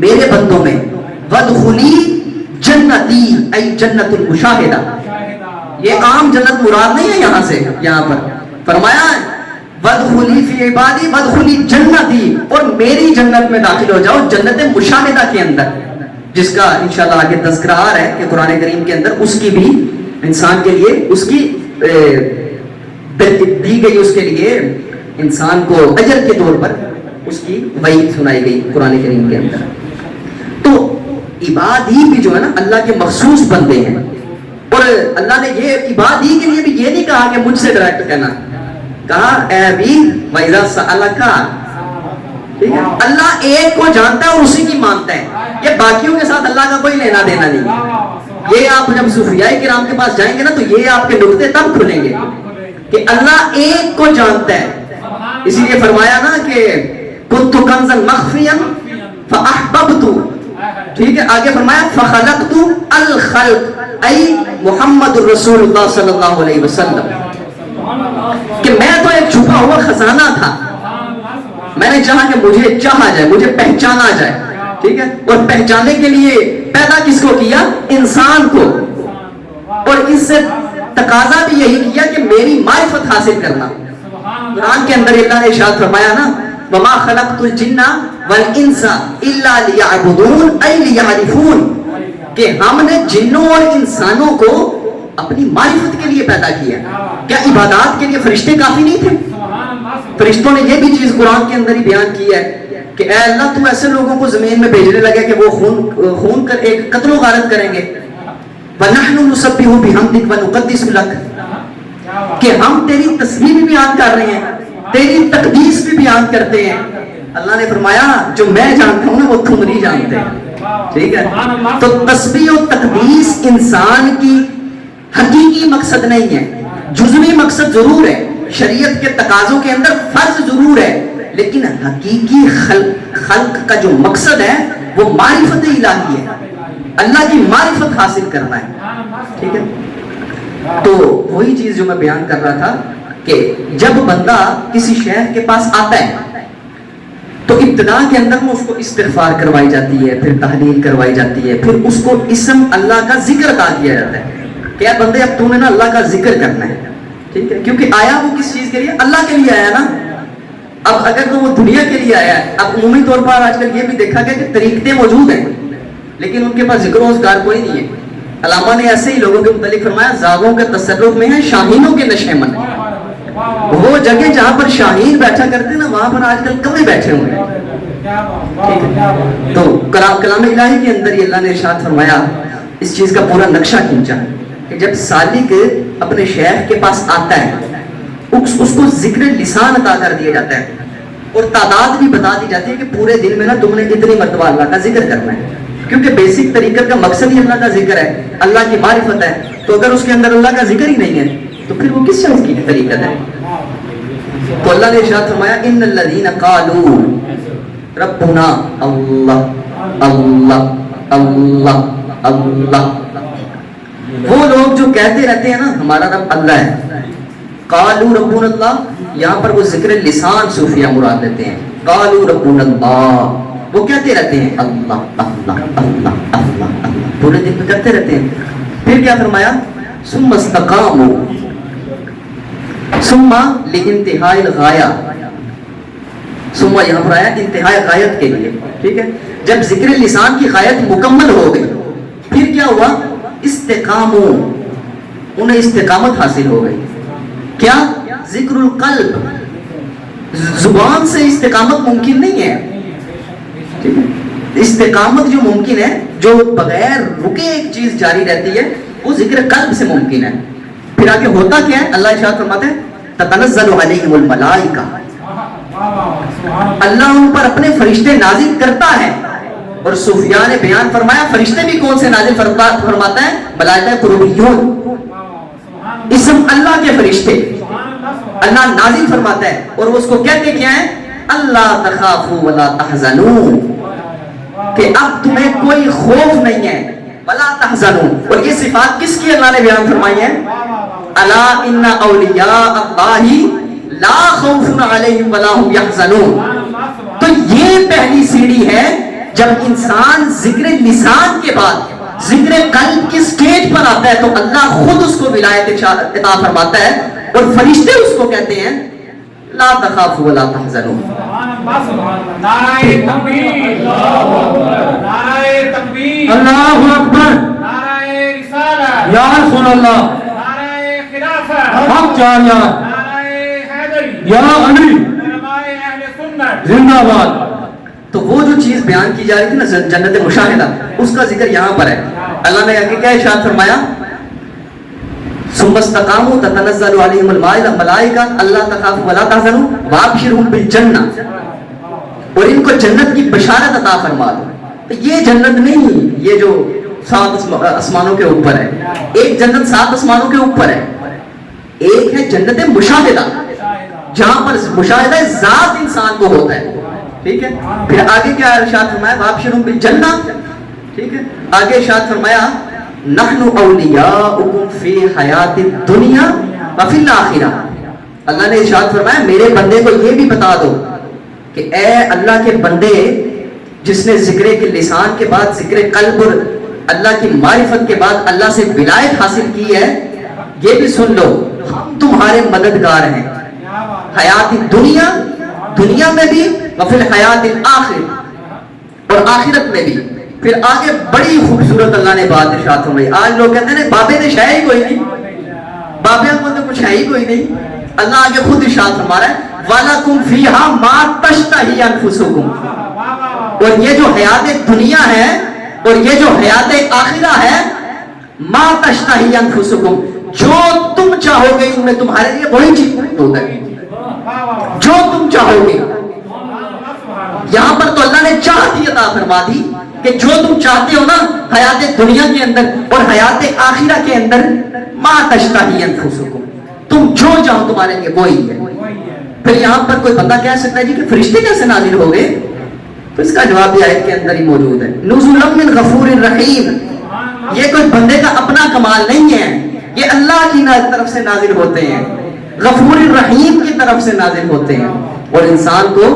میرے بندوں میں. وادخلی جنتی ای جنت المشاہدہ، یہ عام جنت مراد نہیں ہے یہاں سے، یہاں پر فرمایا وادخلی فی عبادی وادخلی جنتی، اور میری جنت میں داخل ہو جاؤ، جنت مشاہدہ کے اندر، جس کا انشاءاللہ آگے تذکرہ آ رہا ہے کہ قرآن کریم کے اندر اس کی بھی انسان کے لیے اس کی دی گئی، اس کے لیے انسان کو اجر کے طور پر اس کی وعید سنائی گئی قرآن کریم کے اندر. تو عبادی بھی جو ہے نا اللہ کے مخصوص بندے ہیں. اور اللہ نے یہ عبادی کے لیے بھی یہ نہیں کہا کہ مجھ سے ڈائریکٹ کہنا، کہا اے عبید وَإِذَا سَأَلَكَ. ٹھیک ہے، اللہ ایک کو جانتا ہے اور اسی کی مانتا ہے. یہ باقیوں کے ساتھ اللہ کا کوئی لینا دینا نہیں. یہ آپ جب صوفیاء کرام کے پاس جائیں گے نا تو یہ آپ کے نقطے تب کھلیں گے کہ اللہ ایک کو جانتا ہے. اسی لیے فرمایا نا کہ كنت كنزا مخفيا فاحببت. ٹھیک ہے، آگے فرمایا فخلقت الخلق ای محمد الرسول اللہ صلی اللہ علیہ وسلم، کہ میں تو ایک چھپا ہوا خزانہ تھا، میں نے چاہا کہ مجھے چاہا جائے، مجھے پہچانا جائے. ٹھیک ہے، اور پہچانے کے لیے پیدا کس کو کیا؟ انسان کو. اور اس سے تقاضا بھی یہی کیا کہ میری معرفت حاصل کرنا. قرآن کے اندر اللہ نے ارشاد فرمایا نا وما خلقت الجن والانس الا ليعبدون اي ليعرفون، کہ ہم نے جنوں اور انسانوں کو اپنی معرفت کے لیے پیدا کیا. کیا عبادات کے لیے فرشتے کافی نہیں تھے؟ فرشتوں نے یہ بھی چیز قرآن کے اندر ہی بیان کی ہے کہ اے اللہ تو ایسے لوگوں کو زمین میں بھیجنے لگے کہ وہ خون کر ایک قتل و غارت کریں گے. وَنَحْنُ نُسَبِّحُ بِحَمْدِكَ وَنُقَدِّسُ لَكَ، کہ ہم تیری تسبیح بھی بیان کر رہے ہیں، تیری تقدیس بھی بیان کرتے ہیں. اللہ نے فرمایا جو میں جانتا ہوں نا وہ تم نہیں جانتے. ٹھیک ہے، تو تسبیح و تقدیس انسان کی حقیقی مقصد نہیں ہے، جزوی مقصد ضرور ہے. شریعت کے تقاضوں کے اندر فرض ضرور ہے، لیکن حقیقی خلق کا جو مقصد ہے وہ معرفت الہی ہے، اللہ کی معرفت حاصل کرنا ہے. ٹھیک ہے، تو وہی چیز جو میں بیان کر رہا تھا کہ جب بندہ کسی شیخ کے پاس آتا ہے تو ابتدا کے اندر میں اس کو استغفار کروائی جاتی ہے، پھر تحلیل کروائی جاتی ہے، پھر اس کو اسم اللہ کا ذکر عطا کیا جاتا ہے کہ اے بندے اب تو نے نا اللہ کا ذکر کرنا ہے. ٹھیک ہے، کیونکہ آیا وہ کس چیز کے لیے؟ اللہ کے لیے آیا نا. اب اگر تو وہ دنیا کے لیے آیا ہے، اب عمومی طور پر آج کل یہ بھی دیکھا گیا کہ طریقے موجود ہیں لیکن ان کے پاس ذکر و اذکار کوئی نہیں ہے. علامہ نے ایسے ہی لوگوں کے متعلق فرمایا زاغوں کے تصرف میں ہیں شاہینوں کے نشے من. وہ جگہ جہاں پر شاہین بیٹھا کرتے نا وہاں پر آج کل کبھی بیٹھے ہوئے ہیں. تو کلام الہی کے اندر ہی اللہ نے ارشاد فرمایا، اس چیز کا پورا نقشہ کھینچا کہ جب سالک اپنے شیخ کے پاس آتا ہے اس کو ذکر لسان عطا کر دیا جاتا ہے اور تعداد بھی بتا دی جاتی ہے کہ پورے دن میں نا تم نے اتنی مرتبہ اللہ کا ذکر کرنا ہے. کیونکہ بیسک طریقہ کا مقصد ہی اللہ کا ذکر ہے، اللہ کی معرفت ہے. تو اگر اس کے اندر اللہ کا ذکر ہی نہیں ہے تو پھر وہ کس چیز کی طریقت ہے؟ تو اللہ نے ارشاد فرمایا ان الذین قالوا ربنا اللہ اللہ اللہ اللہ، وہ لوگ جو کہتے رہتے ہیں نا ہمارا رب اللہ ہے. قالوا ربنا اللہ، یہاں پر وہ ذکر لسان صوفیہ مراد لیتے ہیں. قالوا ربنا اللہ، وہ کہتے رہتے ہیں اللہ اللہ اللہ اللہ اللہ، پورے دن میں کرتے رہتے ہیں. پھر کیا فرمایا ثم استقاموا ثم لانتہاء الغایہ، سما یہاں پر آیا انتہائی غایت کے لیے. ٹھیک ہے, جب ذکر لسان کی غایت مکمل ہو گئی پھر کیا ہوا؟ استقامو, انہیں استقامت حاصل ہو گئی. کیا؟ ذکر القلب, زبان سے استقامت ممکن نہیں ہے. ٹھیک ہے, استقامت جو ممکن ہے, جو بغیر رکے ایک چیز جاری رہتی ہے, وہ ذکر قلب سے ممکن ہے. پھر آگے ہوتا کیا ہے؟ اللہ ارشاد فرماتے ہیں تتنزل علیہم الملائکہ, اللہ ان پر اپنے فرشتے نازل کرتا ہے. اور صوفیاء نے بیان فرمایا فرشتے بھی کون سے نازل فرماتا ہے؟ ملائکہ قربیون, اسم اللہ کے فرشتے اللہ نازل فرماتا ہے. اور وہ اس کو کہتے کیا ہے؟ اللہ تخافوا ولا تحزنوا, کہ اب تمہیں کوئی خوف نہیں ہے. ولا تحزنوا, اور یہ صفات کس کی اللہ نے بیان فرمائی ہیں؟ الا ان اولیاء اللہ لا خوف علیہم ولا هم يحزنون. تو یہ پہلی سیڑھی ہے جب انسان ذکر لسان کے بعد ذکر قلب کی سٹیج پر آتا ہے تو اللہ خود اس کو ولایت عطا فرماتا ہے اور فرشتے اس کو کہتے ہیں لا تخافوا ولا تحزنوا. نعرہ تکبیر, نعرہ تکبیر, اللہ اکبر, نعرہ رسالت, یا رسول اللہ, نعرہ خلافت, حق چاہیے, نعرہ حیدری, یا علی, علماء اہل سنت زندہ باد. تو وہ جو چیز بیان کی جا رہی تھی نا جنت مشاہدہ, اس کا ذکر یہاں پر ہے. اللہ نے آگے کیا ارشاد فرمایا؟ ثم استقاموا تتنزل علیہم الملائکہ الا تخافوا ولا تحزنوا وابشرهم بالجنہ, اور ان کو جنت کی بشارت عطا فرما دو. تو یہ جنت نہیں, یہ جو 7 آسمانوں کے اوپر ہے, ایک جنت 7 آسمانوں کے اوپر ہے, ایک ہے جنت مشاہدہ جہاں پر مشاہدہ ذات انسان کو ہوتا ہے. ٹھیک ہے, پھر آگے کیا ارشاد فرمایا؟ وابشرهم بالجنہ. ٹھیک ہے, آگے ارشاد فرمایا نحن اولیاؤکم فی حیات الدنیا وفی الاخرہ. اللہ نے ارشاد فرمایا میرے بندے کو یہ بھی بتا دو کہ اے اللہ کے بندے جس نے ذکر کے لسان کے بعد ذکر قلب اور اللہ کی معرفت کے بعد اللہ سے ولایت حاصل کی ہے, یہ بھی سن لو ہم تمہارے مددگار ہیں حیات دنیا, دنیا میں بھی, وفی الحیات الآخر, اور آخرت میں بھی. پھر آگے بڑی خوبصورت اللہ نے بات ارشاد فرمائی. آج لوگ کہتے ہیں بابے نے شے ہی کوئی نہیں, بابے کو تو کچھ ہے ہی کوئی نہیں. اللہ آگے خود ارشاد فرما رہا ہے وَلَكُمْ فِيهَا مَا تَشْتَهِي أَنفُسُكُمْ, اور یہ جو حیات دنیا ہے اور یہ جو حیات آخرہ ہے, مَا تَشْتَهِي أَنفُسُكُمْ, جو تم چاہو گے ان میں تمہارے لیے وہی چیز موجود ہے, جو تم چاہو گے. یہاں پر تو اللہ نے چاہتی عطا فرما دی کہ جو تم چاہتے ہو نا حیات دنیا کے اندر اور حیات آخرہ کے اندر, ما تشتہی انفسکم, تم جو چاہو تمہارے لیے وہی ہے. پھر یہاں پر کوئی بندہ کہہ سکتا ہے جی کہ فرشتے کیسے نازل ہو گئے؟ تو اس کا جواب بھی آیت کے اندر ہی موجود ہے. نزولا من غفور الرحیم, یہ کوئی بندے کا اپنا کمال نہیں ہے, یہ اللہ کی طرف سے نازل ہوتے ہیں, غفور الرحیم کی طرف سے نازل ہوتے ہیں, اور انسان کو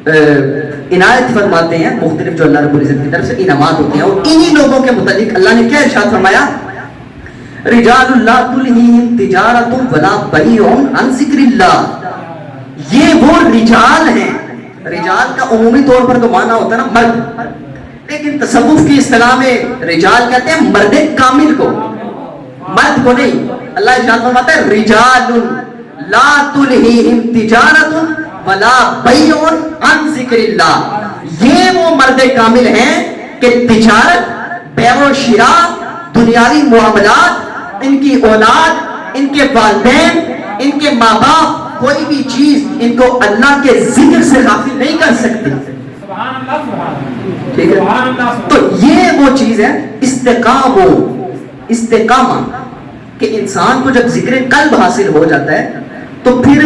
عنایت فرماتے ہیں مختلف جو اللہ رب العزت کی طرف سے انعامات ہوتے ہیں. اور انہی لوگوں کے متعلق اللہ نے کیا ارشاد فرمایا؟ رجال اللہ تلہیہم تجارت ولا بیع عن ذکر اللہ, یہ وہ رجال ہیں. رجال کا عمومی طور پر تو معنی ہوتا ہے نا مرد, لیکن تصوف کی اصطلاح میں رجال کہتے ہیں مرد کامل کو, مرد کو نہیں. اللہ ارشاد فرماتا ہے رجال لا تلہیہم تجارت ولا بیع عن ذکر اللہ, یہ وہ مرد کامل ہیں کہ تجارت, بیع و شراء, دنیاوی معاملات, ان کی اولاد, ان کے والدین, ان کے ماں باپ, کوئی بھی چیز ان کو اللہ کے ذکر سے غافل نہیں کر سکتی. ٹھیک ہے, تو یہ وہ چیز ہے استقامہ, کہ انسان کو جب ذکر قلب حاصل ہو جاتا ہے تو پھر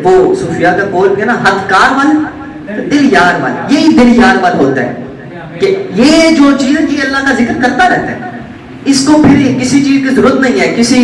وہ صوفیاء کا قول بھی ہے نا ہتھ کار والا دل یار والا, یہی دل یار والا ہوتا ہے کہ یہ جو چیز ہے یہ اللہ کا ذکر کرتا رہتا ہے, اس کو پھر کسی چیز کی ضرورت نہیں ہے, کسی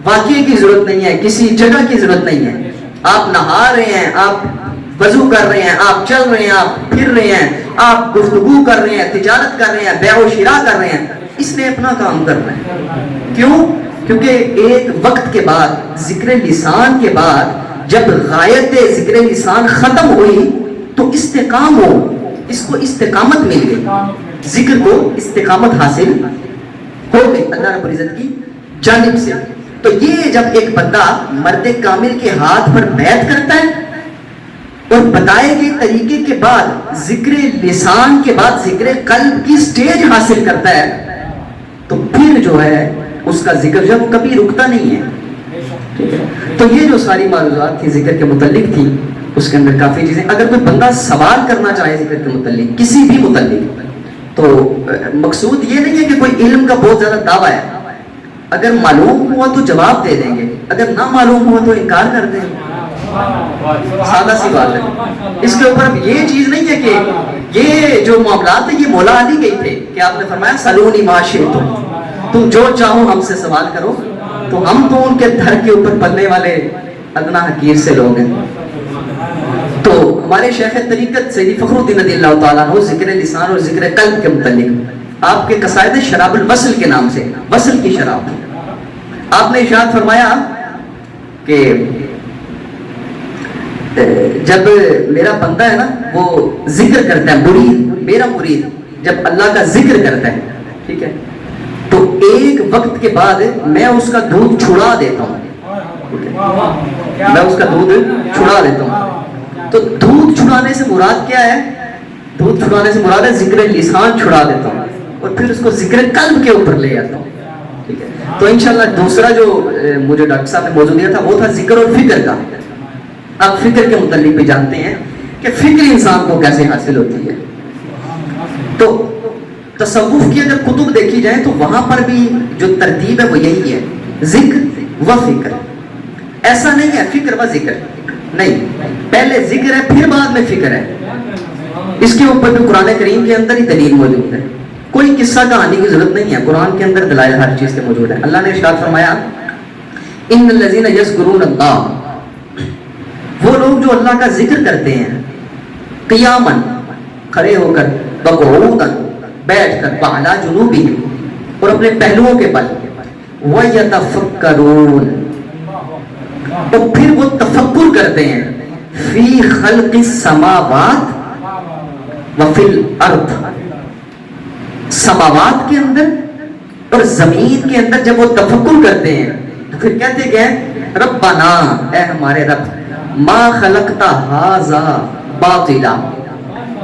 واقعے کی ضرورت نہیں ہے, کسی جگہ کی ضرورت نہیں ہے. آپ نہا رہے ہیں, آپ وضو کر رہے ہیں, آپ چل رہے ہیں, آپ پھر رہے ہیں, آپ گفتگو کر رہے ہیں, تجارت کر رہے ہیں, بیع و شراء کر رہے ہیں, اس نے اپنا کام کرنا ہے. کیوں؟ کیونکہ ایک وقت کے بعد ذکر لسان کے بعد جب غایت ذکر لسان ختم ہوئی تو استقام ہو، اس کو استقامت مل گئی، ذکر کو استقامت حاصل ہو گئی اللہ رب العزت کی جانب سے۔ تو یہ جب ایک بندہ مرد کامل کے ہاتھ پر بیعت کرتا ہے اور بتائے گئے طریقے کے بعد ذکر لسان کے بعد ذکر قلب کی سٹیج حاصل کرتا ہے تو پھر جو ہے اس کا ذکر جو کبھی رکتا نہیں ہے۔ تو یہ جو ساری معلومات تھی ذکر کے متعلق تھی، اس کے اندر کافی چیزیں، اگر کوئی بندہ سوال کرنا چاہے ذکر کے متعلق کسی بھی متعلق، تو مقصود یہ نہیں ہے کہ کوئی علم کا بہت زیادہ دعویٰ ہے، اگر معلوم ہوا تو جواب دے دیں گے، اگر نہ معلوم ہوا تو انکار کر دیں گے، سادہ سی بات ہے۔ اس کے اوپر یہ چیز نہیں ہے کہ یہ جو معاملات ہیں یہ مولا علی گئی تھے کہ آپ نے فرمایا سلونی ما شئتم، تم جو چاہو ہم سے سوال کرو، تو ہم تو ان کے دھر کے اوپر پلنے والے ادنا حقیر سے لوگ ہیں۔ تو ہمارے شیخ طریقت سیدی فخر الدین رضی اللہ تعالیٰ عنہ ذکر لسان اور ذکر قلب کے متعلق آپ کے قصائد شراب الوصل کے نام سے، وصل کی شراب، آپ نے ارشاد فرمایا کہ جب میرا بندہ ہے نا وہ ذکر کرتا ہے، مرید میرا مرید جب اللہ کا ذکر کرتا ہے، ٹھیک ہے، تو ایک وقت کے بعد میں اس کا دودھ چھڑا دیتا ہوں، میں اس کا دودھ چھڑا دیتا ہوں۔ تو دودھ چھڑانے سے مراد کیا ہے؟ دودھ چھڑانے سے مراد ہے ذکر لسان چھڑا دیتا ہوں اور پھر اس کو ذکر قلب کے اوپر لے آتا ہوں، ٹھیک ہے۔ تو انشاءاللہ دوسرا جو مجھے ڈاکٹر صاحب نے موضوع دیا تھا وہ تھا ذکر اور فکر کا۔ آپ فکر کے متعلق بھی جانتے ہیں کہ فکر انسان کو کیسے حاصل ہوتی ہے۔ تو تصوف کی اگر کتب دیکھی جائیں تو وہاں پر بھی جو ترتیب ہے وہ یہی ہے، ذکر و فکر، ایسا نہیں ہے فکر و ذکر نہیں، پہلے ذکر ہے پھر بعد میں فکر ہے۔ اس کے اوپر بھی قرآن کریم کے اندر ہی دلیل موجود ہے، کوئی قصہ کہانی کی ضرورت نہیں ہے، قرآن کے اندر دلائل ہر چیز کے موجود ہے۔ اللہ نے ارشاد فرمایا ان الذین یذکرون اللہ، وہ لوگ جو اللہ کا ذکر کرتے ہیں، قیاماً کھڑے ہو کر، وقعوداً بیٹھ کر، وعلی جنوبہم اور اپنے پہلوؤں کے بل، ویتفکرون اور پھر وہ تفکر کرتے ہیں، فی خلق السماوات وفی الارض، سماوات کے اندر اور زمین کے اندر جب وہ تفکر کرتے ہیں تو پھر کہتے کہ ربنا، اے ہمارے رب، ما خلقتا ھذا باطلا،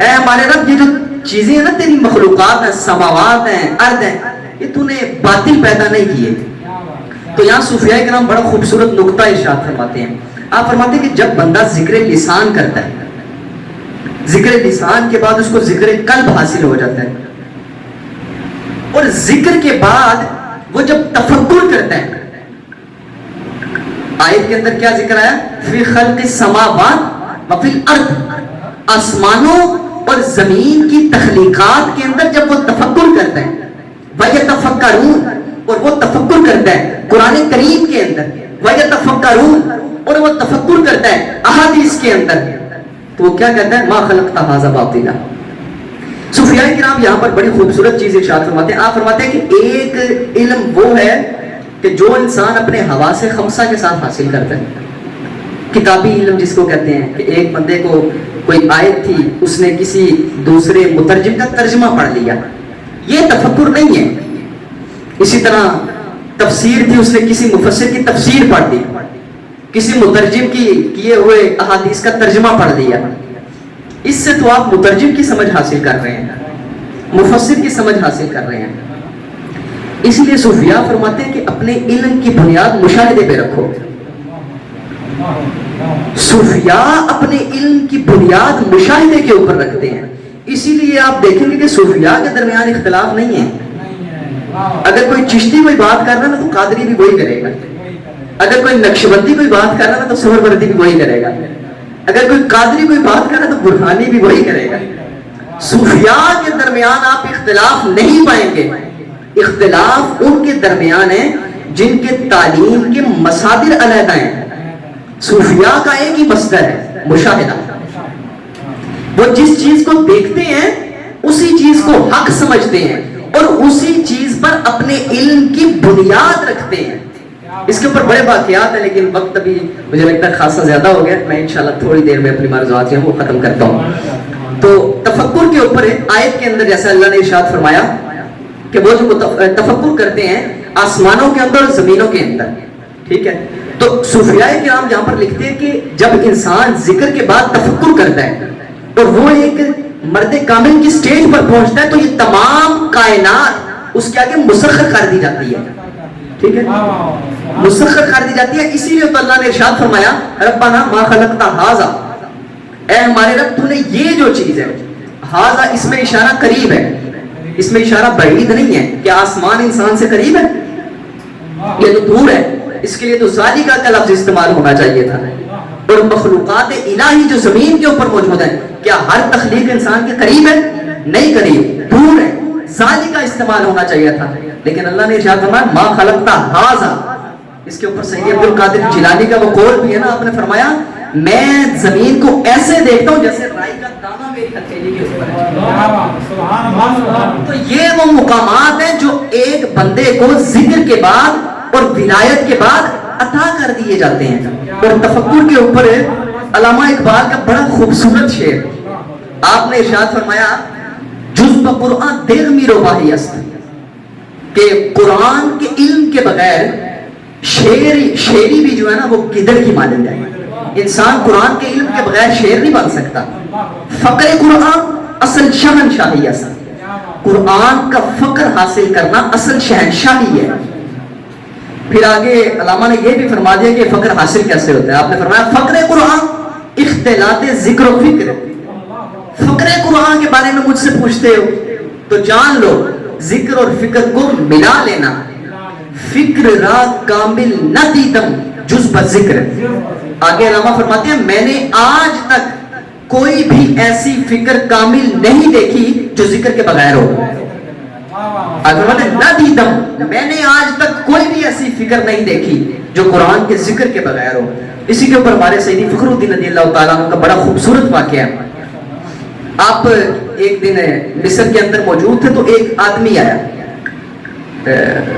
اے ہمارے رب یہ جو چیزیں ہیں نا تیری مخلوقات ہیں، سماوات ہیں، ارض ہیں، یہ تو نے باطل پیدا نہیں کیے۔ تو یہاں صوفیاء کرام بڑا خوبصورت نقطہ ارشاد فرماتے ہیں، آپ فرماتے ہیں کہ جب بندہ ذکر لسان کرتا ہے، ذکر لسان کے بعد اس کو ذکر قلب حاصل ہو جاتا ہے، اور ذکر کے بعد وہ جب تفکر کرتا ہے، آیت کے اندر کیا ذکر آیا؟ فی خلق السماوات وفی الارض، آسمانوں اور زمین کی تخلیقات کے اندر جب وہ تفکر کرتا ہے، وَيَتَفَكَّرُونَ اور وہ تفکر کرتا ہے قرآن کریم کے اندر، وَيَتَفَكَّرُونَ اور وہ تفکر کرتا ہے احادیث کے اندر، تو وہ کیا کہتا ہے؟ مَا خَلَقْتَ هَذَا بَاطِلًا۔ صوفیاء کرام یہاں پر بڑی خوبصورت چیز ارشاد فرماتے ہیں، آپ فرماتے ہیں کہ ایک علم وہ ہے کہ جو انسان اپنے حواس خمسہ کے ساتھ حاصل کرتا ہے، کتابی علم جس کو کہتے ہیں، کہ ایک بندے کو کوئی آیت تھی، اس نے کسی دوسرے مترجم کا ترجمہ پڑھ لیا، یہ تفکر نہیں ہے۔ اسی طرح تفسیر تھی، اس نے کسی مفسر کی تفسیر پڑھ دی، کسی مترجم کی کیے ہوئے احادیث کا ترجمہ پڑھ دیا، اس سے تو آپ مترجم کی سمجھ حاصل کر رہے ہیں، مفسر کی سمجھ حاصل کر رہے ہیں۔ اس لیے صوفیاء فرماتے ہیں کہ اپنے علم کی بنیاد مشاہدے پہ رکھو۔ صوفیاء اپنے علم کی بنیاد مشاہدے کے اوپر رکھتے ہیں، اسی لیے آپ دیکھیں گے کہ صوفیاء کے درمیان اختلاف نہیں ہے۔ اگر کوئی چشتی کوئی بات کر رہا ہے تو قادری بھی وہی کرے گا، اگر کوئی نقشبندی کوئی بات کر رہا ہے تو سہروردی بھی وہی کرے گا، اگر کوئی قادری کوئی بات کر رہا ہے تو برہانی بھی وہی کرے گا۔ صوفیاء کے درمیان آپ اختلاف نہیں پائیں گے، اختلاف ان کے درمیان ہے جن کے تعلیم کے مصادر علیحدہ ہیں۔ صوفیاء کا ایک ہی مصدر ہے، مشاہدہ، وہ جس چیز کو دیکھتے ہیں اسی چیز کو حق سمجھتے ہیں اور اسی چیز پر اپنے علم کی بنیاد رکھتے ہیں۔ اس کے اوپر بڑے واقعات ہیں لیکن وقت ابھی مجھے لگتا ہے خاصا زیادہ ہو گیا. میں انشاءاللہ تھوڑی دیر میں اپنی معروضات جو ہیں وہ ختم کرتا ہوں. تو تفکر کے اوپر آیت کے اندر جیسا اللہ نے ارشاد فرمایا کہ وہ جو تفکر کرتے ہیں آسمانوں کے اندر اور زمینوں کے اندر, ٹھیک ہے. تو صوفیاء کرام جہاں پر لکھتے ہیں کہ جب انسان ذکر کے بعد تفکر کرتا ہے اور وہ ایک مرد کامل کی سٹیج پر پہنچتا ہے تو یہ تمام کائنات اس کے آگے مسخر کر دی جاتی ہے, ٹھیک ہے, مسخر کر دی جاتی ہے. اسی لیے تو اللہ نے ارشاد فرمایا ربنا ما خلقت ھذا, اے ہمارے رب تو نے یہ جو چیز ہے, ھذا اس میں اشارہ قریب ہے, اس میں اشارہ بعید نہیں ہے کہ آسمان انسان سے قریب ہے, یہ تو دور ہے. اس کے لیے تو ذالکہ کا لفظ استعمال ہونا چاہیے تھا. اور مخلوقات الہی جو زمین کے اوپر موجود ہیں کیا ہر تخلیق انسان کے قریب ہے؟ نہیں قریب, دور ہے. ذالکہ استعمال ہونا چاہیے تھا لیکن اللہ نے ارشاد فرمایا ما خلقت ھذا. اس کے اوپر سید عبد القادر جیلانی کا وہ قول بھی ہے نا, آپ نے فرمایا میں زمین کو ایسے دیکھتا ہوں جیسے رائی کا دانہ میری ہتھیلی کے اوپر ہے. تو یہ وہ مقامات ہیں جو ایک بندے کو ذکر کے بعد اور ولایت کے بعد عطا کر دیے جاتے ہیں. اور تفکر کے اوپر علامہ اقبال کا بڑا خوبصورت شعر, آپ نے ارشاد فرمایا جز بقرآن دیغ میرو باہی است, کہ قرآن کے علم کے بغیر شعری بھی جو ہے نا وہ گدڑ کی مانند ہے. انسان قرآن کے علم کے بغیر شعر نہیں بن سکتا. فقر قرآن اصل شہنشاہی است, قرآن کا فقر حاصل کرنا اصل شہنشاہی ہے. پھر آگے علامہ نے یہ بھی فرما دیا کہ فقر حاصل کیسے ہوتا ہے. آپ نے فرمایا فقر قرآن اختلاط ذکر و فکر. فقر قرآن کے بارے میں مجھ سے پوچھتے ہو تو جان لو ذکر اور فکر کو ملا لینا. فکر را کامل نہ دیدم جز بذکر. آگے علامہ فرماتے ہیں میں نے آج تک کوئی بھی ایسی فکر کامل نہیں دیکھی جو ذکر کے بغیر ہو. نہ دیدم, میں نے آج تک کوئی بھی ایسی فکر نہیں دیکھی جو قرآن کے ذکر کے بغیر ہو. اسی کے اوپر ہمارے سیدی فخر الدین رضی اللہ تعالیٰ عنہ کا بڑا خوبصورت واقعہ ہے. آپ ایک دن مصر کے اندر موجود تھے تو ایک آدمی آیا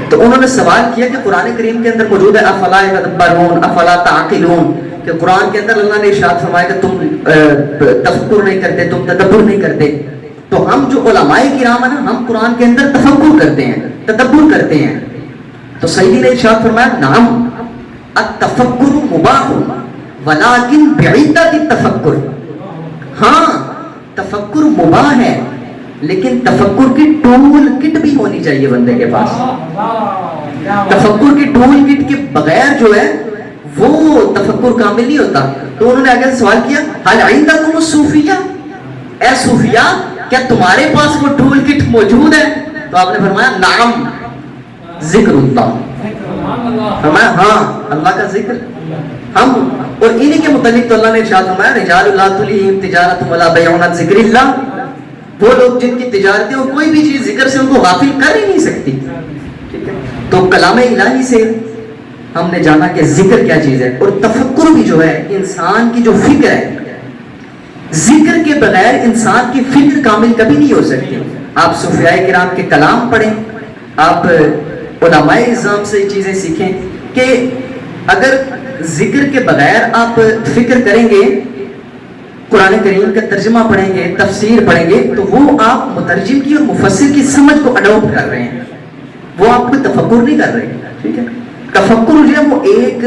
تو انہوں نے سوال کیا کہ قرآن کریم کے اندر موجود ہے افلا یتدبرون افلا تعقلون, کہ قرآن کے اندر اللہ نے ارشاد فرمایا کہ تم تفکر نہیں کرتے, تم تدبر نہیں کرتے. تو ہم جو علماء کرام ہیں نا ہم قرآن کے اندر تفکر کرتے ہیں, تدبر کرتے ہیں. تو سیدی نے ارشاد فرمایا نعم التفکر مباح ولکن بعدت التفکر. ہاں تفکر مباح ہے لیکن تفکر کی ٹول کٹ بھی ہونی چاہیے بندے کے پاس. تفکر کی ٹول کٹ کے بغیر جو ہے وہ تفکر کامل نہیں ہوتا. تو انہوں نے آگے سے سوال کیا حل عندکم الصوفیہ, اے صوفیاء کیا تمہارے پاس وہ ٹول کٹ موجود ہے؟ تو آپ نے فرمایا نعم ذکر اللہ. فرمایا ہاں اللہ کا ذکر. ہم اور انہی کے متعلق تو اللہ نے ارشاد فرمایا رجال اللہ تلہم تجارت ولا بیع عن ذکر اللہ, وہ لوگ جن کی تجارتیں اور کوئی بھی چیز ذکر سے ان کو غافل کر ہی نہیں سکتی. تو کلام الہی سے ہم نے جانا کہ ذکر کیا چیز ہے. اور تفکر بھی جو ہے انسان کی جو فکر ہے, ذکر کے بغیر انسان کی فکر کامل کبھی نہیں ہو سکتی. آپ صوفیاء کرام کے کلام پڑھیں, آپ علماء اعظام سے یہ چیزیں سیکھیں کہ اگر ذکر کے بغیر آپ فکر کریں گے, قرآن کریم کا ترجمہ پڑھیں گے, تفسیر پڑھیں گے, تو وہ آپ مترجم کی اور مفسر کی سمجھ کو اڈاپٹ کر رہے ہیں, وہ آپ کو تفکر نہیں کر رہے. ٹھیک ہے, تفکر جو ہے وہ ایک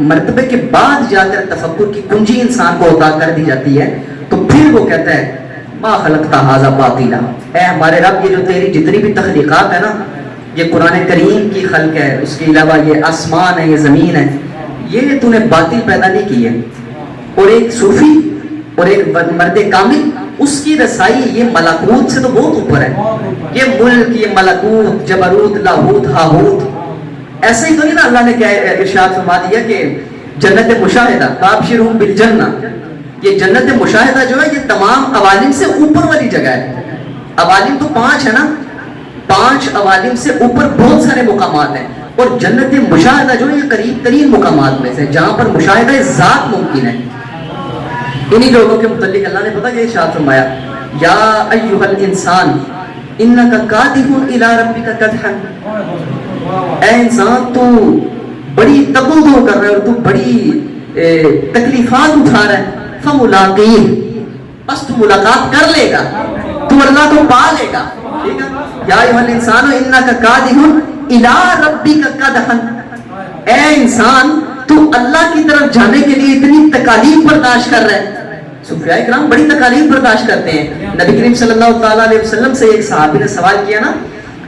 مرتبے کے بعد جا کر تفکر کی کنجی انسان کو عطا کر دی جاتی ہے. تو پھر وہ کہتا ہے ما خلقت ھذا باطلا, اے ہمارے رب یہ جو تیری جتنی بھی تخلیقات ہے نا یہ قرآن کریم کی خلق ہے, اس کے علاوہ یہ آسمان ہے, یہ زمین ہے, یہ تو نے باطل پیدا نہیں کی ہے. اور ایک صوفی اور ایک مرد کامل اس کی رسائی یہ ملکوت سے تو بہت اوپر ہے. یہ ملک, یہ ملکوت, جبروت, لاہوت, ہاہوت, ایسے ہی تو نہیں نا. اللہ نے کیا ارشاد فرما دیا کہ جنت مشاہدہ فابشرہم بالجنہ, یہ جنت مشاہدہ جو ہے یہ تمام عوالم سے اوپر والی جگہ ہے. عوالم تو 5 ہے نا, 5 عوالم سے اوپر بہت سارے مقامات ہیں, اور جنت مشاہدہ جو ہے یہ قریب ترین مقامات میں سے جہاں پر مشاہدہ ذات ممکن ہے. انہی لوگوں کے متعلق اللہ نے پتہ کہ ارشاد فرمایا یا ایھا الانسان انک کادح الی ربک کدحا, اے انسان تو بڑی دبو کر رہا ہے اور تو بڑی تکلیفات اٹھا رہا ہے، فملاقیہ، بس تو ملاقات کر لے گا، تو اللہ کو پا لے گا، ٹھیک ہے؟ یا ایھا الانسان انک کادح الی ربک کدحا، اے انسان تو اللہ کی طرف جانے کے لیے اتنی تکالیف برداشت کر رہا ہے۔ صوفیاء کرام بڑی تکالیف برداشت کرتے ہیں۔ نبی کریم صلی اللہ تعالیٰ علیہ وسلم سے ایک صحابی نے سوال کیا نا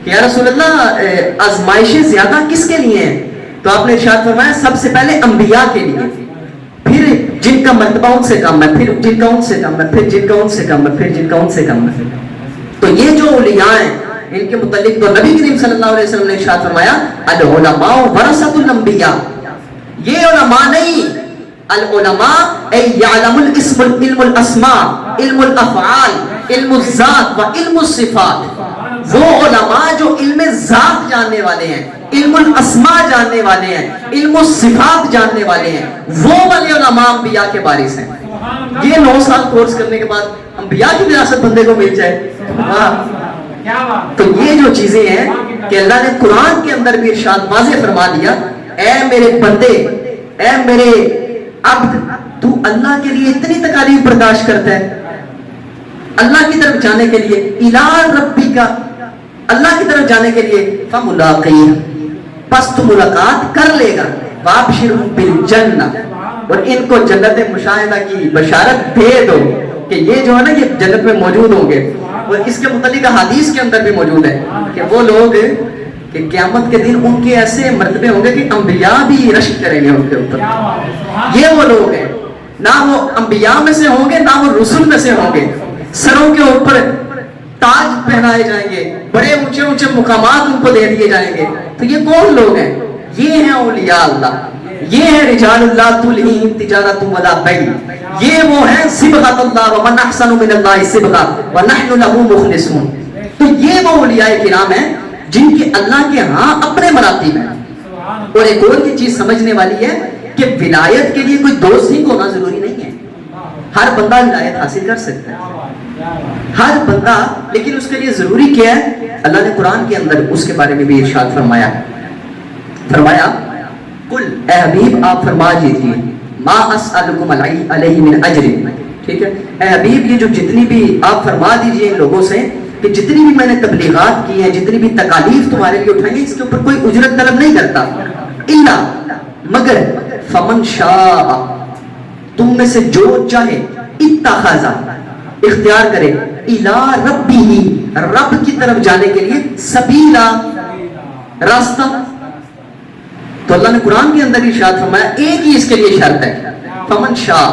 کہ یا رسول اللہ آزمائشیں زیادہ کس کے لیے ہیں؟ تو آپ نے ارشاد فرمایا سب سے پہلے انبیاء کے لیے، پھر جن کا مرتبہ ان سے کم ہے، پھر جن کا ان سے کم ہے، پھر جن کا ان سے کم ہے، پھر جن کا ان سے کم ہے۔ تو یہ جو اولیاء ہیں ان کے متعلق تو نبی کریم صلی اللہ علیہ وسلم نے ارشاد فرمایا العلماء ورثۃ الانبیاء، یہ علماء نہیں، العلماء ای یعلم الاسم علم الاسماء، علم الافعال، علم الذات و علم الصفات، وہ علماء جو علم ذات جاننے والے ہیں، علم الاسماء جاننے والے ہیں، علم الصفات جاننے والے ہیں، وہ والے علماء انبیاء کے وارث ہیں۔ یہ 9 سال کورس کرنے کے بعد انبیاء کی وراثت بندے کو مل جائے، تو یہ جو چیزیں ہیں کہ اللہ نے قرآن کے اندر بھی ارشاد واضح فرما دیا، اے میرے بندے، اے میرے عبد، تو اللہ کے لیے اتنی تکالیف برداشت کرتا ہے اللہ کی طرف جانے کے لیے، الی ربک، اللہ کی طرف جانے کے لیے، فملاقیہ، پس تو ملاقات کر لے گا، وابشرھم بالجنہ، اور ان کو جنت مشاہدہ کی بشارت دے دو کہ یہ جو ہے نا یہ جنت میں موجود ہوں گے۔ اور اس کے متعلق حدیث کے اندر بھی موجود ہے کہ وہ لوگ کہ قیامت کے دن ان کے ایسے مرتبے ہوں گے کہ انبیاء بھی رشک کریں گے ان کے اوپر۔ یہ وہ لوگ ہیں، نہ وہ انبیاء میں سے ہوں گے نہ وہ رسول میں سے ہوں گے، سروں کے اوپر تاج پہنائے جائیں گے، بڑے اونچے اونچے مقامات ان کو دے دیے جائیں گے۔ تو یہ کون لوگ ہیں؟ یہ ہیں اولیاء اللہ، یہ ہیں رجال اللہ تلہیہم تجارۃ ولا بیع، یہ وہ ہیں صبغۃ اللہ ومن احسن من اللہ صبغۃ ونحن لہ مخلصون۔ تو یہ وہ اولیاء کرام ہیں جن کے اللہ کے ہاں اپنے مراتب ہیں۔ اور ایک اور کی چیز سمجھنے والی ہے کہ ولایت کے لیے کوئی دوست ہی ہونا ضروری نہیں ہے، ہر بندہ ولایت حاصل کر سکتا ہے، ہر بندہ، لیکن اس کے لیے ضروری کیا ہے؟ اللہ نے قرآن کے اندر اس کے بارے میں بھی ارشاد فرمایا، قل اے حبیب آپ فرما دیجیے ما اسألکم علیہ من اجر، ٹھیک ہے اے حبیب، یہ جو جتنی بھی آپ فرما دیجیے ان لوگوں سے کہ جتنی بھی میں نے تبلیغات کی ہیں، جتنی بھی تکالیف تمہارے لیے اٹھائی ہیں، اس کے اوپر کوئی اجرت طلب نہیں کرتا، الا مگر فمن شاء، تم میں سے جو چاہے، اتخذ اختیار کرے، الی ربہ، رب کی طرف جانے کے لیے، سبیلا راستہ۔ تو اللہ نے قرآن کے اندر ارشاد فرمایا ایک ہی اس کے لیے شرط ہے، فمن شاء،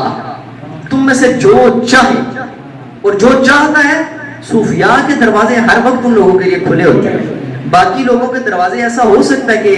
تم میں سے جو چاہے، اور جو چاہتا ہے، صوفیاء کے دروازے ہر وقت ان لوگوں کے لیے کھلے ہوتے ہیں، باقی لوگوں کے دروازے ایسا ہو سکتا ہے کہ